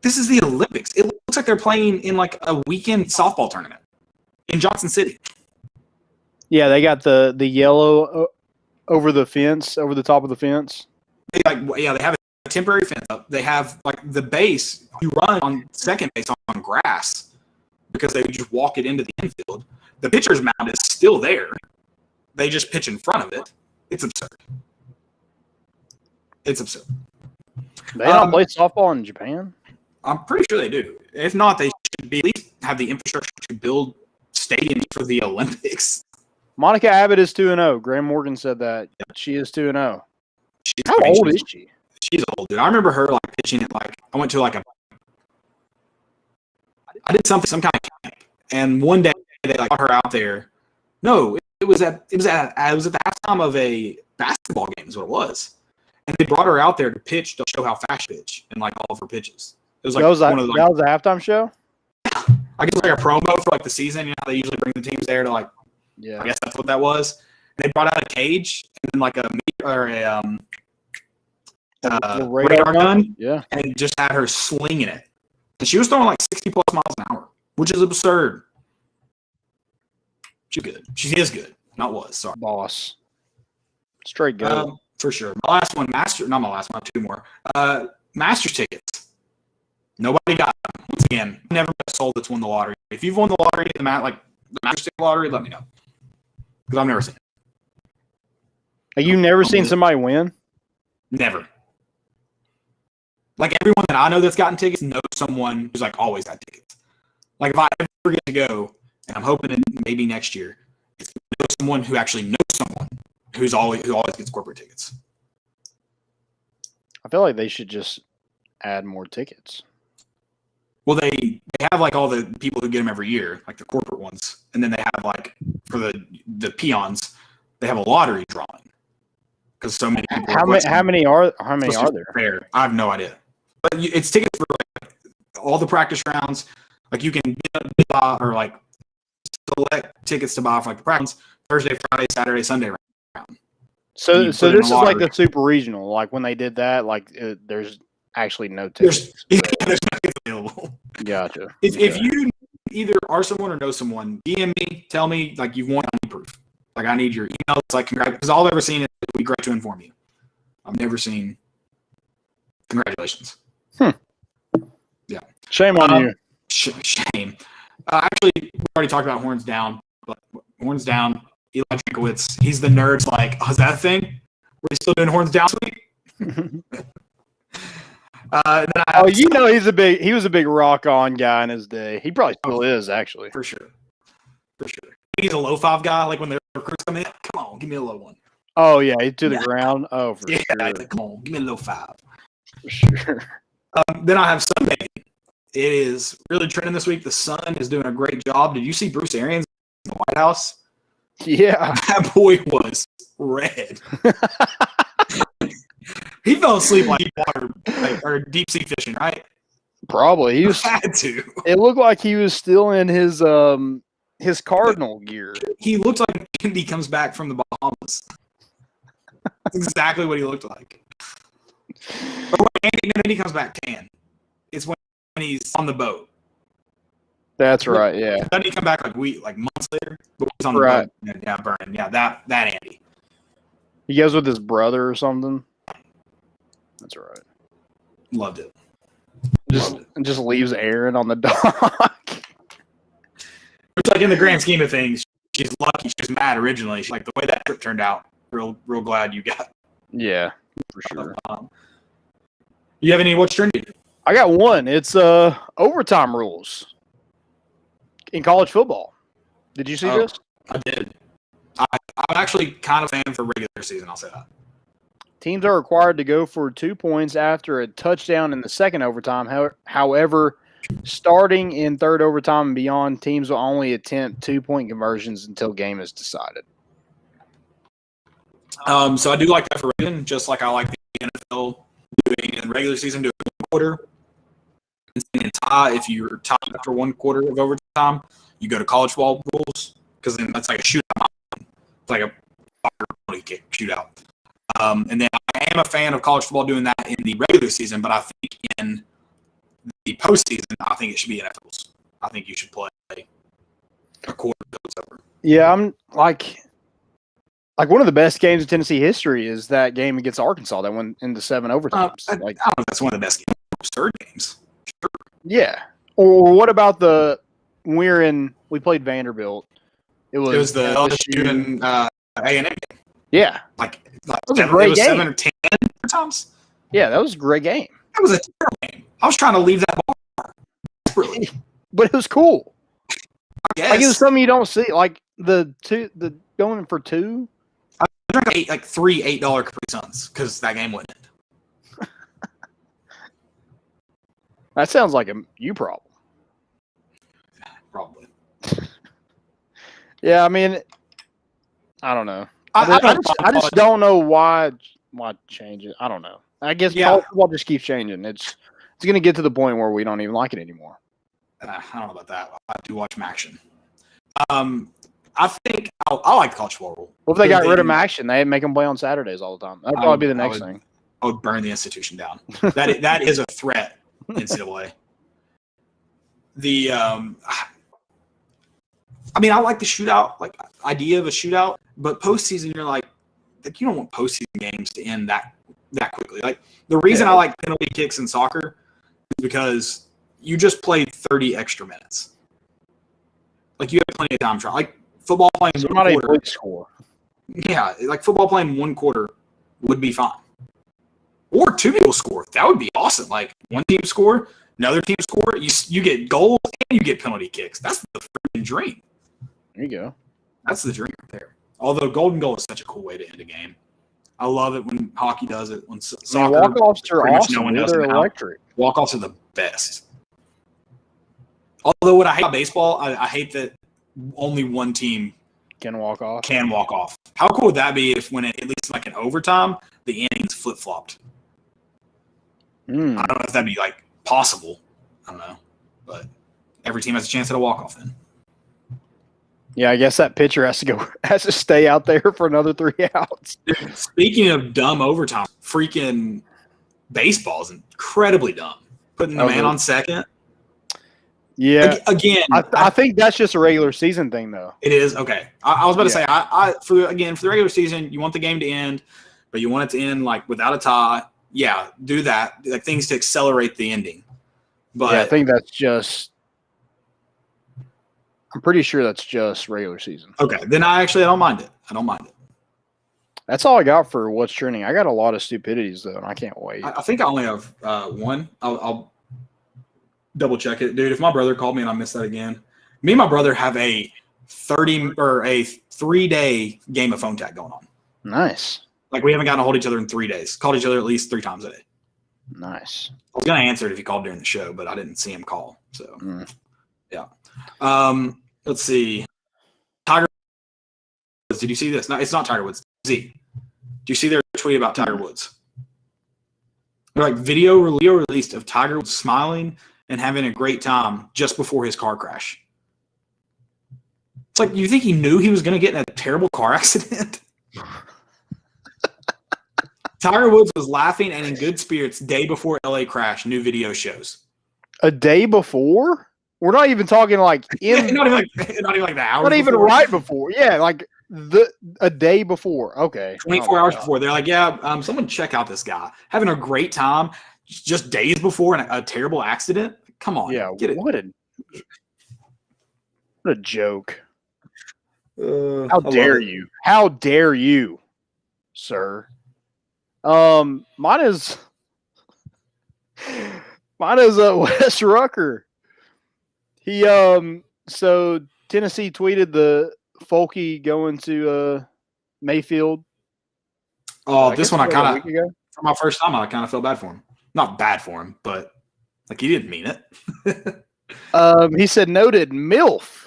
This is the Olympics. It looks like they're playing in like a weekend softball tournament in Johnson City. Yeah, they got the yellow over the fence, over the top of the fence. They have a temporary fence up. They have like the base. You run on second base on grass because they just walk it into the infield. The pitcher's mound is still there. They just pitch in front of it. It's absurd. It's absurd. They don't play softball in Japan? I'm pretty sure they do. If not, they should at least have the infrastructure to build stadiums for the Olympics. Monica Abbott is 2-0. Graham Morgan said that. Yep. She is 2-0. How old is she? She's old, dude. I remember her like pitching it like I went to like I did some kind of camp, and one day they like brought her out there. No, it was at the halftime of a basketball game is what it was. And they brought her out there to pitch to show how fast she pitch and like all of her pitches. It was like that was a halftime show? I guess like a promo for like the season. You know how they usually bring the teams there to like I guess that's what that was. And they brought out a cage and then like a radar gun, and just had her slinging it. And she was throwing like 60 plus miles an hour, which is absurd. She's good. She is good. Not was, sorry. Boss. Straight good. For sure. My last one, not my last one, two more. Masters tickets. Nobody got them. Once again, never got sold that's won the lottery. If you've won the lottery, the Masters ticket lottery, let me know. Because I've never seen it. Have you never seen somebody win? Never. Like everyone that I know that's gotten tickets knows someone who's like always got tickets. Like if I ever get to go, and I'm hoping that maybe next year, it's someone who actually knows someone who always gets corporate tickets. I feel like they should just add more tickets. Well, they have like all the people who get them every year, like the corporate ones, and then they have like for the peons, they have a lottery drawing because so many people. How many are there? Fair. I have no idea, but it's tickets for like all the practice rounds. Like you can buy or like select tickets to buy for like the practice Thursday, Friday, Saturday, Sunday round. So this is like the super regional. Like when they did that, like there's actually no tickets. There's no tickets available. Gotcha. If you either are someone or know someone, DM me, tell me like you've won. I need proof. Like I need your emails. Like because all I've ever seen is "We'd be great to inform you." I've never seen congratulations. Yeah. Shame on you. Shame. Actually, we already talked about Horns Down. But Horns Down. Eli Drinkowitz. He's the nerds. Like, oh, is that a thing? Were you still doing Horns Down this week? He was a big rock on guy in his day. He probably still is, actually. For sure. He's a low five guy. Like when the recruits come in, come on, give me a low one. Oh yeah, he's to the ground. Oh, for sure. Like, come on, give me a low five. For sure. Then I have sunbathing. It is really trending this week. The sun is doing a great job. Did you see Bruce Arians in the White House? Yeah, that boy was red. He fell asleep like deep water or deep sea fishing, right? Probably. He was had to. It looked like he was still in his Cardinal gear. He looked like he comes back from the Bahamas. That's exactly what he looked like. And then he comes back tan. It's when when he's on the boat. That's right. Yeah. Doesn't he come back like months later? But he's on the boat. Yeah, burning. Yeah, that Andy. He goes with his brother or something. That's right. Loved it. Just leaves Aaron on the dock. It's like in the grand scheme of things, she's lucky. She was mad originally. She's like the way that trip turned out. Real glad you got. Yeah, for sure. You have any what's trending? I got one. It's overtime rules in college football. Did you see this? I did. I'm actually kind of a fan for regular season. I'll say that. Teams are required to go for 2 points after a touchdown in the second overtime. However, starting in third overtime and beyond, teams will only attempt 2-point conversions until game is decided. So I do like that for Reagan, just like I like the NFL doing in regular season, doing 1 quarter. In tie, if you're tied after 1 quarter of overtime, you go to college football rules because then that's like a shootout. It's like a penalty kick shootout. And then I am a fan of college football doing that in the regular season, but I think in the postseason, I think it should be NFLs. I think you should play a quarter of those over. Yeah, I'm like one of the best games in Tennessee history is that game against Arkansas that went into 7 overtimes. I don't know if that's one of the best games. Third games. Sure. Yeah. Or what about we played Vanderbilt. It was the LSU and A&M game. Yeah. Like that was a great game. 7 or 10 times. Yeah, that was a great game. That was a terrible game. I was trying to leave that bar. Really. But it was cool. I guess. Like it was something you don't see. Like the going for 2. I drank 3 $8 Capri Suns because that game wouldn't end. That sounds like a you problem. Probably. Yeah, I mean, I don't know. I just don't know why change it. I don't know. I guess college football just keeps changing. It's going to get to the point where we don't even like it anymore. I don't know about that. I do watch Maction. I think I like the college football rule. Well, if they got rid of Maction, they'd make them play on Saturdays all the time. That'd probably be the next thing. I would burn the institution down. That is a threat, NCAA. I mean, I like the shootout, like idea of a shootout, but postseason, you're like you don't want postseason games to end that quickly. Like the reason I like penalty kicks in soccer is because you just played 30 extra minutes. Like you have plenty of time to try. Like football playing one quarter. Score. Yeah, like football playing 1 quarter would be fine. Or 2 people score. That would be awesome. Like one team score, another team score. You get goals and you get penalty kicks. That's the freaking dream. There you go. That's the dream right there. Although golden goal is such a cool way to end a game. I love it when hockey does it. When soccer, walk-offs are awesome. They're electric. Walk-offs are the best. Although what I hate about baseball, I hate that only one team can walk off. How cool would that be if when at least like in overtime, the innings flip-flopped? I don't know if that'd be like possible. I don't know. But every team has a chance at a walk-off then. Yeah, I guess that pitcher has to stay out there for another 3 outs. Speaking of dumb overtime, freaking baseball is incredibly dumb. Putting the man on second. Yeah. Again, I think that's just a regular season thing, though. It is okay. I was about to say, for the regular season, you want the game to end, but you want it to end like without a tie. Yeah, do that. Like things to accelerate the ending. But yeah, I think that's just. I'm pretty sure that's just regular season. Okay, then I don't mind it. That's all I got for what's trending. I got a lot of stupidities though, and I can't wait. I think I only have one. I'll double check it, dude. If my brother called me and I missed that again, me and my brother have a 3-day game of phone tag going on. Nice. Like we haven't gotten to hold each other in 3 days. Called each other at least 3 times a day. Nice. I was gonna answer it if he called during the show, but I didn't see him call. So yeah. Let's see. Tiger Woods. Did you see this? No, it's not Tiger Woods. Z. Do you see their tweet about Tiger Woods? They're like video released of Tiger Woods smiling and having a great time just before his car crash. It's like, you think he knew he was going to get in a terrible car accident? Tiger Woods was laughing and in good spirits day before LA crash, new video shows. A day before? We're not even talking like in not even like the hours. not even before. right before. Yeah, like a day before. Okay. 24 hours before. They're like, yeah, someone check out this guy. Having a great time just days before a terrible accident. Come on. Yeah, get it. What a joke. How How dare you? How dare you, sir? Mine is Wes Rucker. He so Tennessee tweeted the Folky going to Mayfield. This one I kind of for my first time I kind of felt bad for him. Not bad for him, but like he didn't mean it. He said noted MILF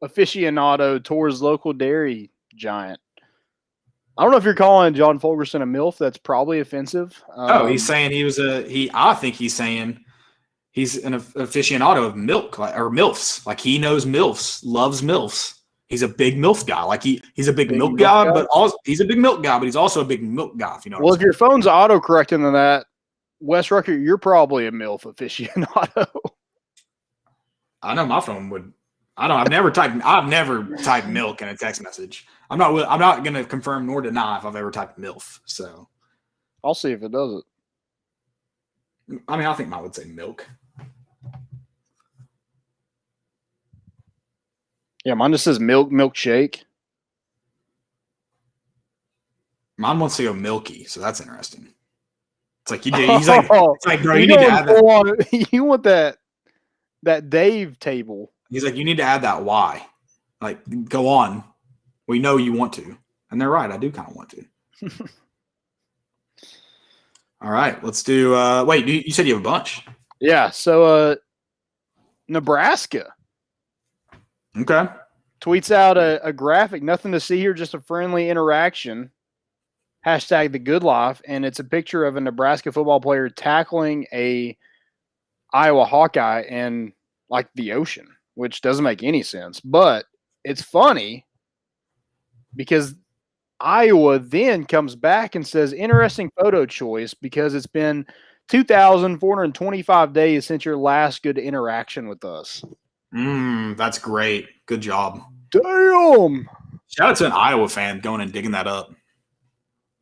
aficionado towards local dairy giant. I don't know if you're calling John Fulgerson a MILF. That's probably offensive. He's saying I think he's saying he's an aficionado of milk or MILFs. Like he knows MILFs, loves MILFs. He's a big MILF guy. Like he's a big milk guy, but also he's a big milk guy, but he's also a big milk guy. If you know. Well, if your phone's auto-correcting to that, Wes Rucker, you're probably a MILF aficionado. I know my phone would. I've never typed milk in a text message. I'm not going to confirm nor deny if I've ever typed MILF. So I'll see if it does it. I mean, I think mine would say milk. Yeah, mine just says milkshake. Mine wants to go milky, so that's interesting. It's like he's like, it's like, bro, you need to add that. You want that Dave table. He's like, you need to add that Y. Like, go on. We know you want to. And they're right. I do kind of want to. All right. Let's do wait, you said you have a bunch. Yeah. So Nebraska. Okay. Tweets out a graphic. Nothing to see here, just a friendly interaction. Hashtag the good life. And it's a picture of a Nebraska football player tackling a Iowa Hawkeye in like the ocean, which doesn't make any sense. But it's funny because Iowa then comes back and says, interesting photo choice because it's been 2,425 days since your last good interaction with us. That's great. Good job. Damn. Shout out to an Iowa fan going and digging that up.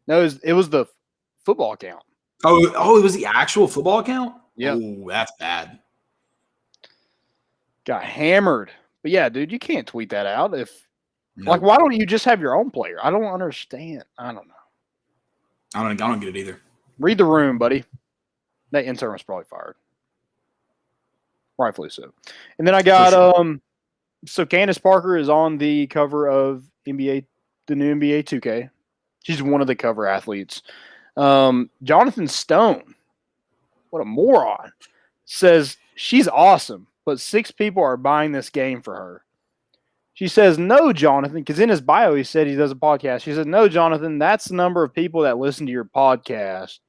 No, it was the football account. Oh, it was the actual football account? Yeah. Oh, that's bad. Got hammered. But yeah, dude, you can't tweet that out like, why don't you just have your own player? I don't understand. I don't know. I don't get it either. Read the room, buddy. That intern was probably fired. Rightfully so. And then I got so Candace Parker is on the cover of the new NBA 2K. She's one of the cover athletes. Jonathan Stone, what a moron, says she's awesome, but 6 people are buying this game for her. She says, no, Jonathan, because in his bio he said he does a podcast. She says, no, Jonathan, that's the number of people that listen to your podcast.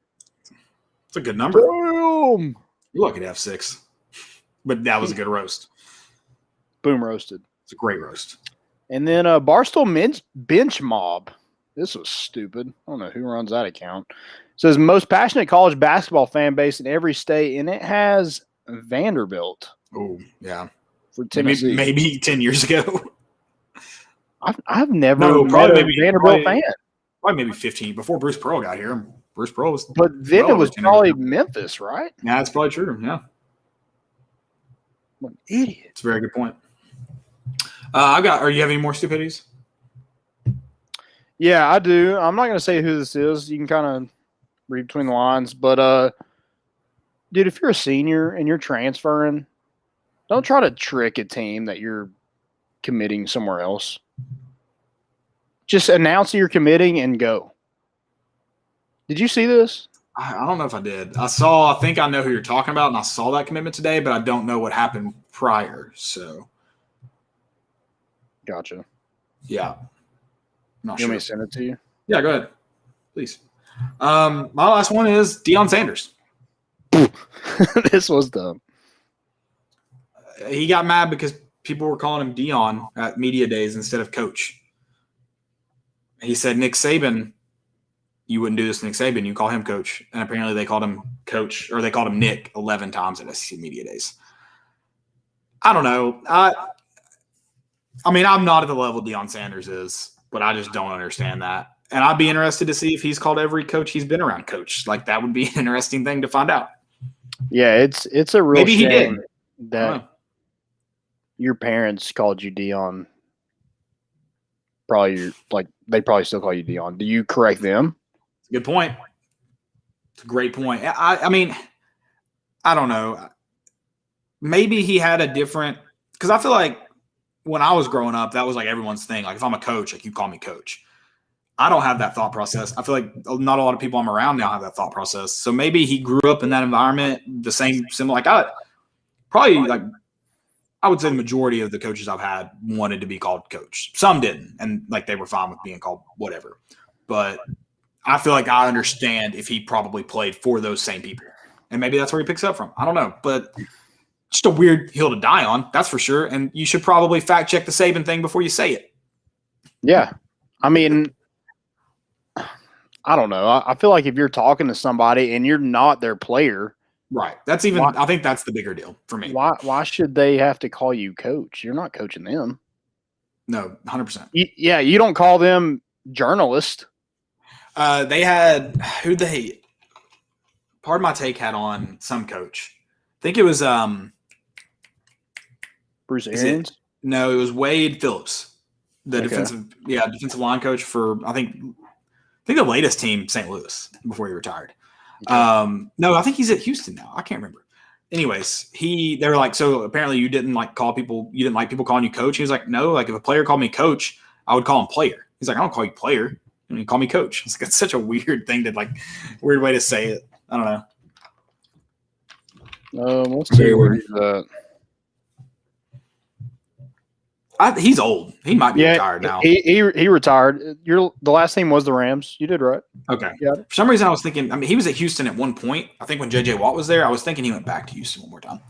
It's a good number. Boom. You're lucky to have 6. But that was a good roast. Boom roasted. It's a great roast. And then Barstool Bench Mob. This was stupid. I don't know who runs that account. It says, most passionate college basketball fan base in every state, and it has Vanderbilt. Oh, yeah. For Tennessee. Maybe 10 years ago. I've never met a Vanderbilt fan. Probably maybe 15 before Bruce Pearl got here. Bruce Pearl was. But then it was probably Memphis, right? Yeah, that's probably true. Yeah. What an idiot. It's a very good point. Are you have any more stupidities? Yeah, I do. I'm not going to say who this is. You can kind of read between the lines. But, dude, if you're a senior and you're transferring, don't try to trick a team that you're committing somewhere else. Just announce that you're committing and go. Did you see this? I don't know if I did. I think I know who you're talking about, and I saw that commitment today, but I don't know what happened prior. So, gotcha. Yeah. Not you sure. want me to send it to you? Yeah, go ahead. Please. My last one is Deion Sanders. This was dumb. He got mad because people were calling him Deion at media days instead of coach. He said, Nick Saban, you wouldn't do this to Nick Saban. You call him coach. And apparently they called him coach, or they called him Nick 11 times at SEC media days. I don't know. I mean, I'm not at the level Deion Sanders is, but I just don't understand that. And I'd be interested to see if he's called every coach he's been around coach. Like, that would be an interesting thing to find out. Yeah, it's a real Maybe he shame did. that your parents called you Dion. Probably they probably still call you Dion. Do you correct them? Good point. It's a great point. I mean, I don't know. Maybe he had a different – because I feel like when I was growing up, that was like everyone's thing. Like, if I'm a coach, like, you call me coach. I don't have that thought process. I feel like not a lot of people I'm around now have that thought process. So maybe he grew up in that environment, the same similar. Like, I would say the majority of the coaches I've had wanted to be called coach. Some didn't, and like they were fine with being called whatever. But I feel like I understand if he probably played for those same people, and maybe that's where he picks up from. I don't know, but just a weird hill to die on, that's for sure. And you should probably fact check the Saban thing before you say it. Yeah, I mean, I don't know. I feel like if you're talking to somebody and you're not their player. Right. That's even – I think that's the bigger deal for me. Why should they have to call you coach? You're not coaching them. No, 100%. You don't call them journalist. They had – Pardon My Take had on some coach. I think it was Bruce Arians? No, it was Wade Phillips, the defensive line coach for I think the latest team, St. Louis, before he retired. Okay. No, I think he's at Houston now. I can't remember. Anyways, they were like, so apparently you didn't like people calling you coach. He was like, no, like if a player called me coach, I would call him player. He's like, I don't call you player. You call me coach. It's like, that's such a weird thing weird way to say it. I don't know. Let's see where he's at. He's old. He might be retired now. He retired. The last team was the Rams. You did right. Okay. Yeah. For some reason, I was thinking. I mean, he was at Houston at one point. I think when J.J. Watt was there, I was thinking he went back to Houston one more time.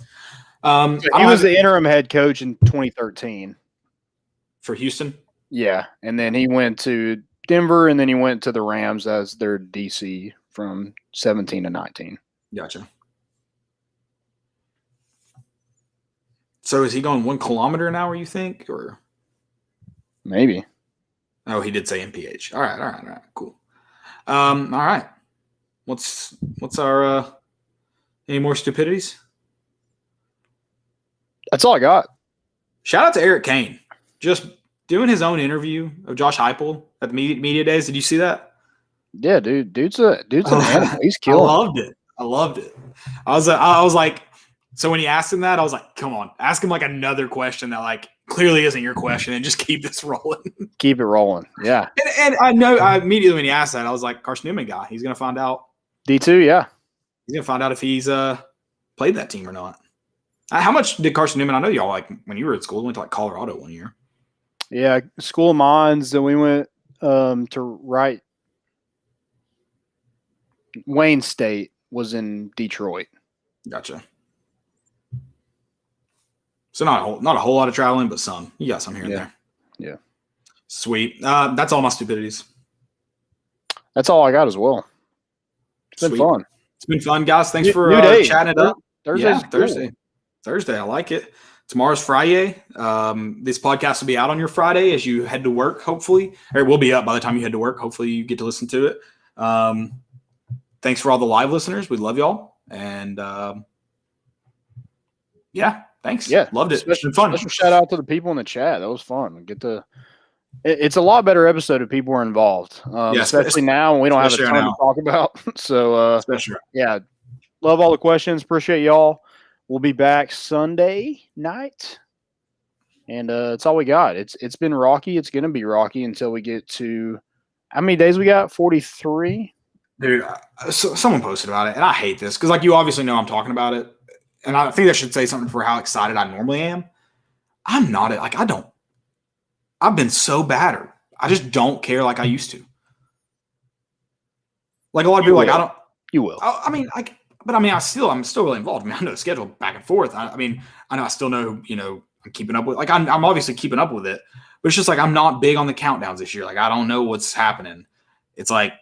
He was the interim head coach in 2013 for Houston. Yeah, and then he went to Denver, and then he went to the Rams as their DC from 17 to 19. Gotcha. So is he going 1 kilometer an hour, you think, or maybe? Oh, he did say MPH. All right, cool. All right. What's our any more stupidities? That's all I got. Shout out to Eric Kane, just doing his own interview of Josh Heupel at the media days. Did you see that? Yeah, dude's an animal. He's killing. I loved it. I was like. So when he asked him that, I was like, come on, ask him like another question that like clearly isn't your question and just keep this rolling. Keep it rolling. Yeah. And I immediately when he asked that, I was like, Carson Newman guy. He's going to find out. D2, yeah. He's going to find out if he's played that team or not. How much did Carson Newman, I know y'all like when you were at school, went to like Colorado one year. Yeah, School of Mines. Then we went to Wayne State was in Detroit. Gotcha. So not a whole lot of traveling, but some. You got some here and there. Yeah. Sweet. That's all my stupidities. That's all I got as well. It's been fun. It's been fun, guys. Thanks for chatting it up. Thursday. I like it. Tomorrow's Friday. This podcast will be out on your Friday as you head to work, hopefully. Or it will be up by the time you head to work. Hopefully you get to listen to it. Thanks for all the live listeners. We love y'all. And thanks. Yeah, loved it. It's been fun. Special shout out to the people in the chat. That was fun. It's a lot better episode if people are involved, especially now when we don't have a ton to talk about. So, love all the questions. Appreciate y'all. We'll be back Sunday night, and that's all we got. It's been rocky. It's gonna be rocky until we get to how many days we got? 43. Dude, someone posted about it, and I hate this because, like, you obviously know I'm talking about it. And I think I should say something for how excited I normally am. I'm not like I don't. I've been so battered. I just don't care like I used to. Like a lot of people, like I don't. You will. I'm still really involved. I mean, I know the schedule back and forth. I know I still know. I'm keeping up with. Like I'm obviously keeping up with it, but it's just like I'm not big on the countdowns this year. Like I don't know what's happening. It's like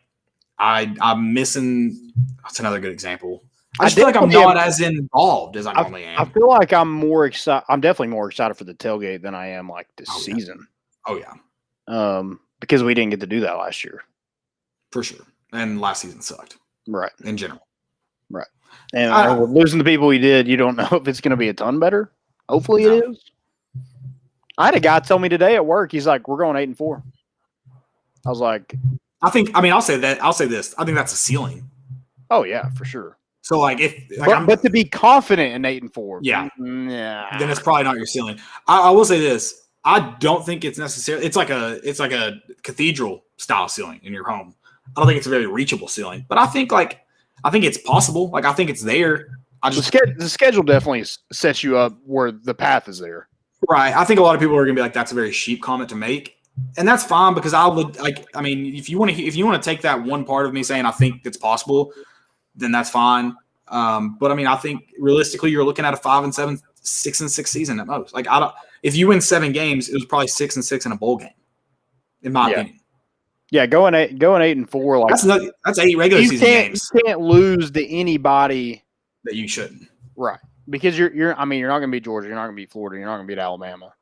I'm missing. That's another good example. I just feel like I'm not as involved as I normally am. I feel like I'm more excited. I'm definitely more excited for the tailgate than I am like this season. Oh yeah. Because we didn't get to do that last year. For sure. And last season sucked. Right. In general. Right. And we're losing the people we did. You don't know if it's going to be a ton better. Hopefully it is. I had a guy tell me today at work, he's like, we're going 8-4. I was like, I'll say this. I think that's a ceiling. Oh yeah, for sure. So like but to be confident in 8-4, yeah, then it's probably not your ceiling. I will say this: I don't think it's necessarily. It's like a cathedral style ceiling in your home. I don't think it's a very reachable ceiling, but I think it's possible. Like I think it's there. The schedule definitely sets you up where the path is there. Right. I think a lot of people are gonna be like, that's a very sheep comment to make. And that's fine because if you want to take that one part of me saying I think it's possible, then that's fine. But I think realistically you're looking at a 5-7, 6-6 season at most. Like if you win 7 games, it was probably 6-6 in a bowl game, in my opinion. Yeah, going 8-4, like that's 8 regular season games. You can't lose to anybody that you shouldn't. Right. Because you're not gonna beat Georgia, you're not gonna beat Florida, you're not gonna beat Alabama.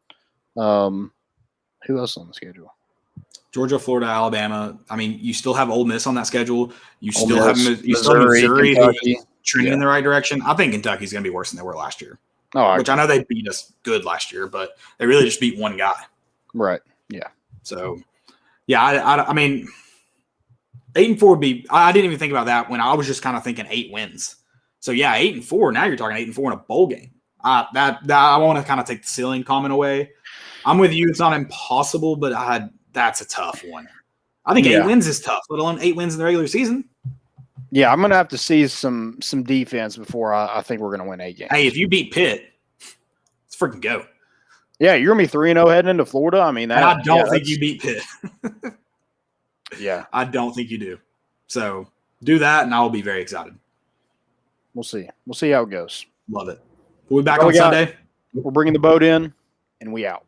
Who else on the schedule? Georgia, Florida, Alabama. You still have Ole Miss on that schedule. You still have Missouri who's trending in the right direction. I think Kentucky's going to be worse than they were last year. Which I know they beat us good last year, but they really just beat one guy. Right. Yeah. So, yeah, 8-4 would be – I didn't even think about that when I was just kind of thinking 8 wins. So, yeah, 8-4. Now you're talking 8-4 in a bowl game. I want to kind of take the ceiling comment away. I'm with you. It's not impossible, but that's a tough one. I think 8 wins is tough, let alone 8 wins in the regular season. Yeah, I'm going to have to see some defense before I think we're going to win 8 games. Hey, if you beat Pitt, let's freaking go. Yeah, you're going to be 3-0 heading into Florida. I don't think you beat Pitt. Yeah. I don't think you do. So do that, and I'll be very excited. We'll see. We'll see how it goes. Love it. We'll be back on Sunday. We're bringing the boat in, and we out.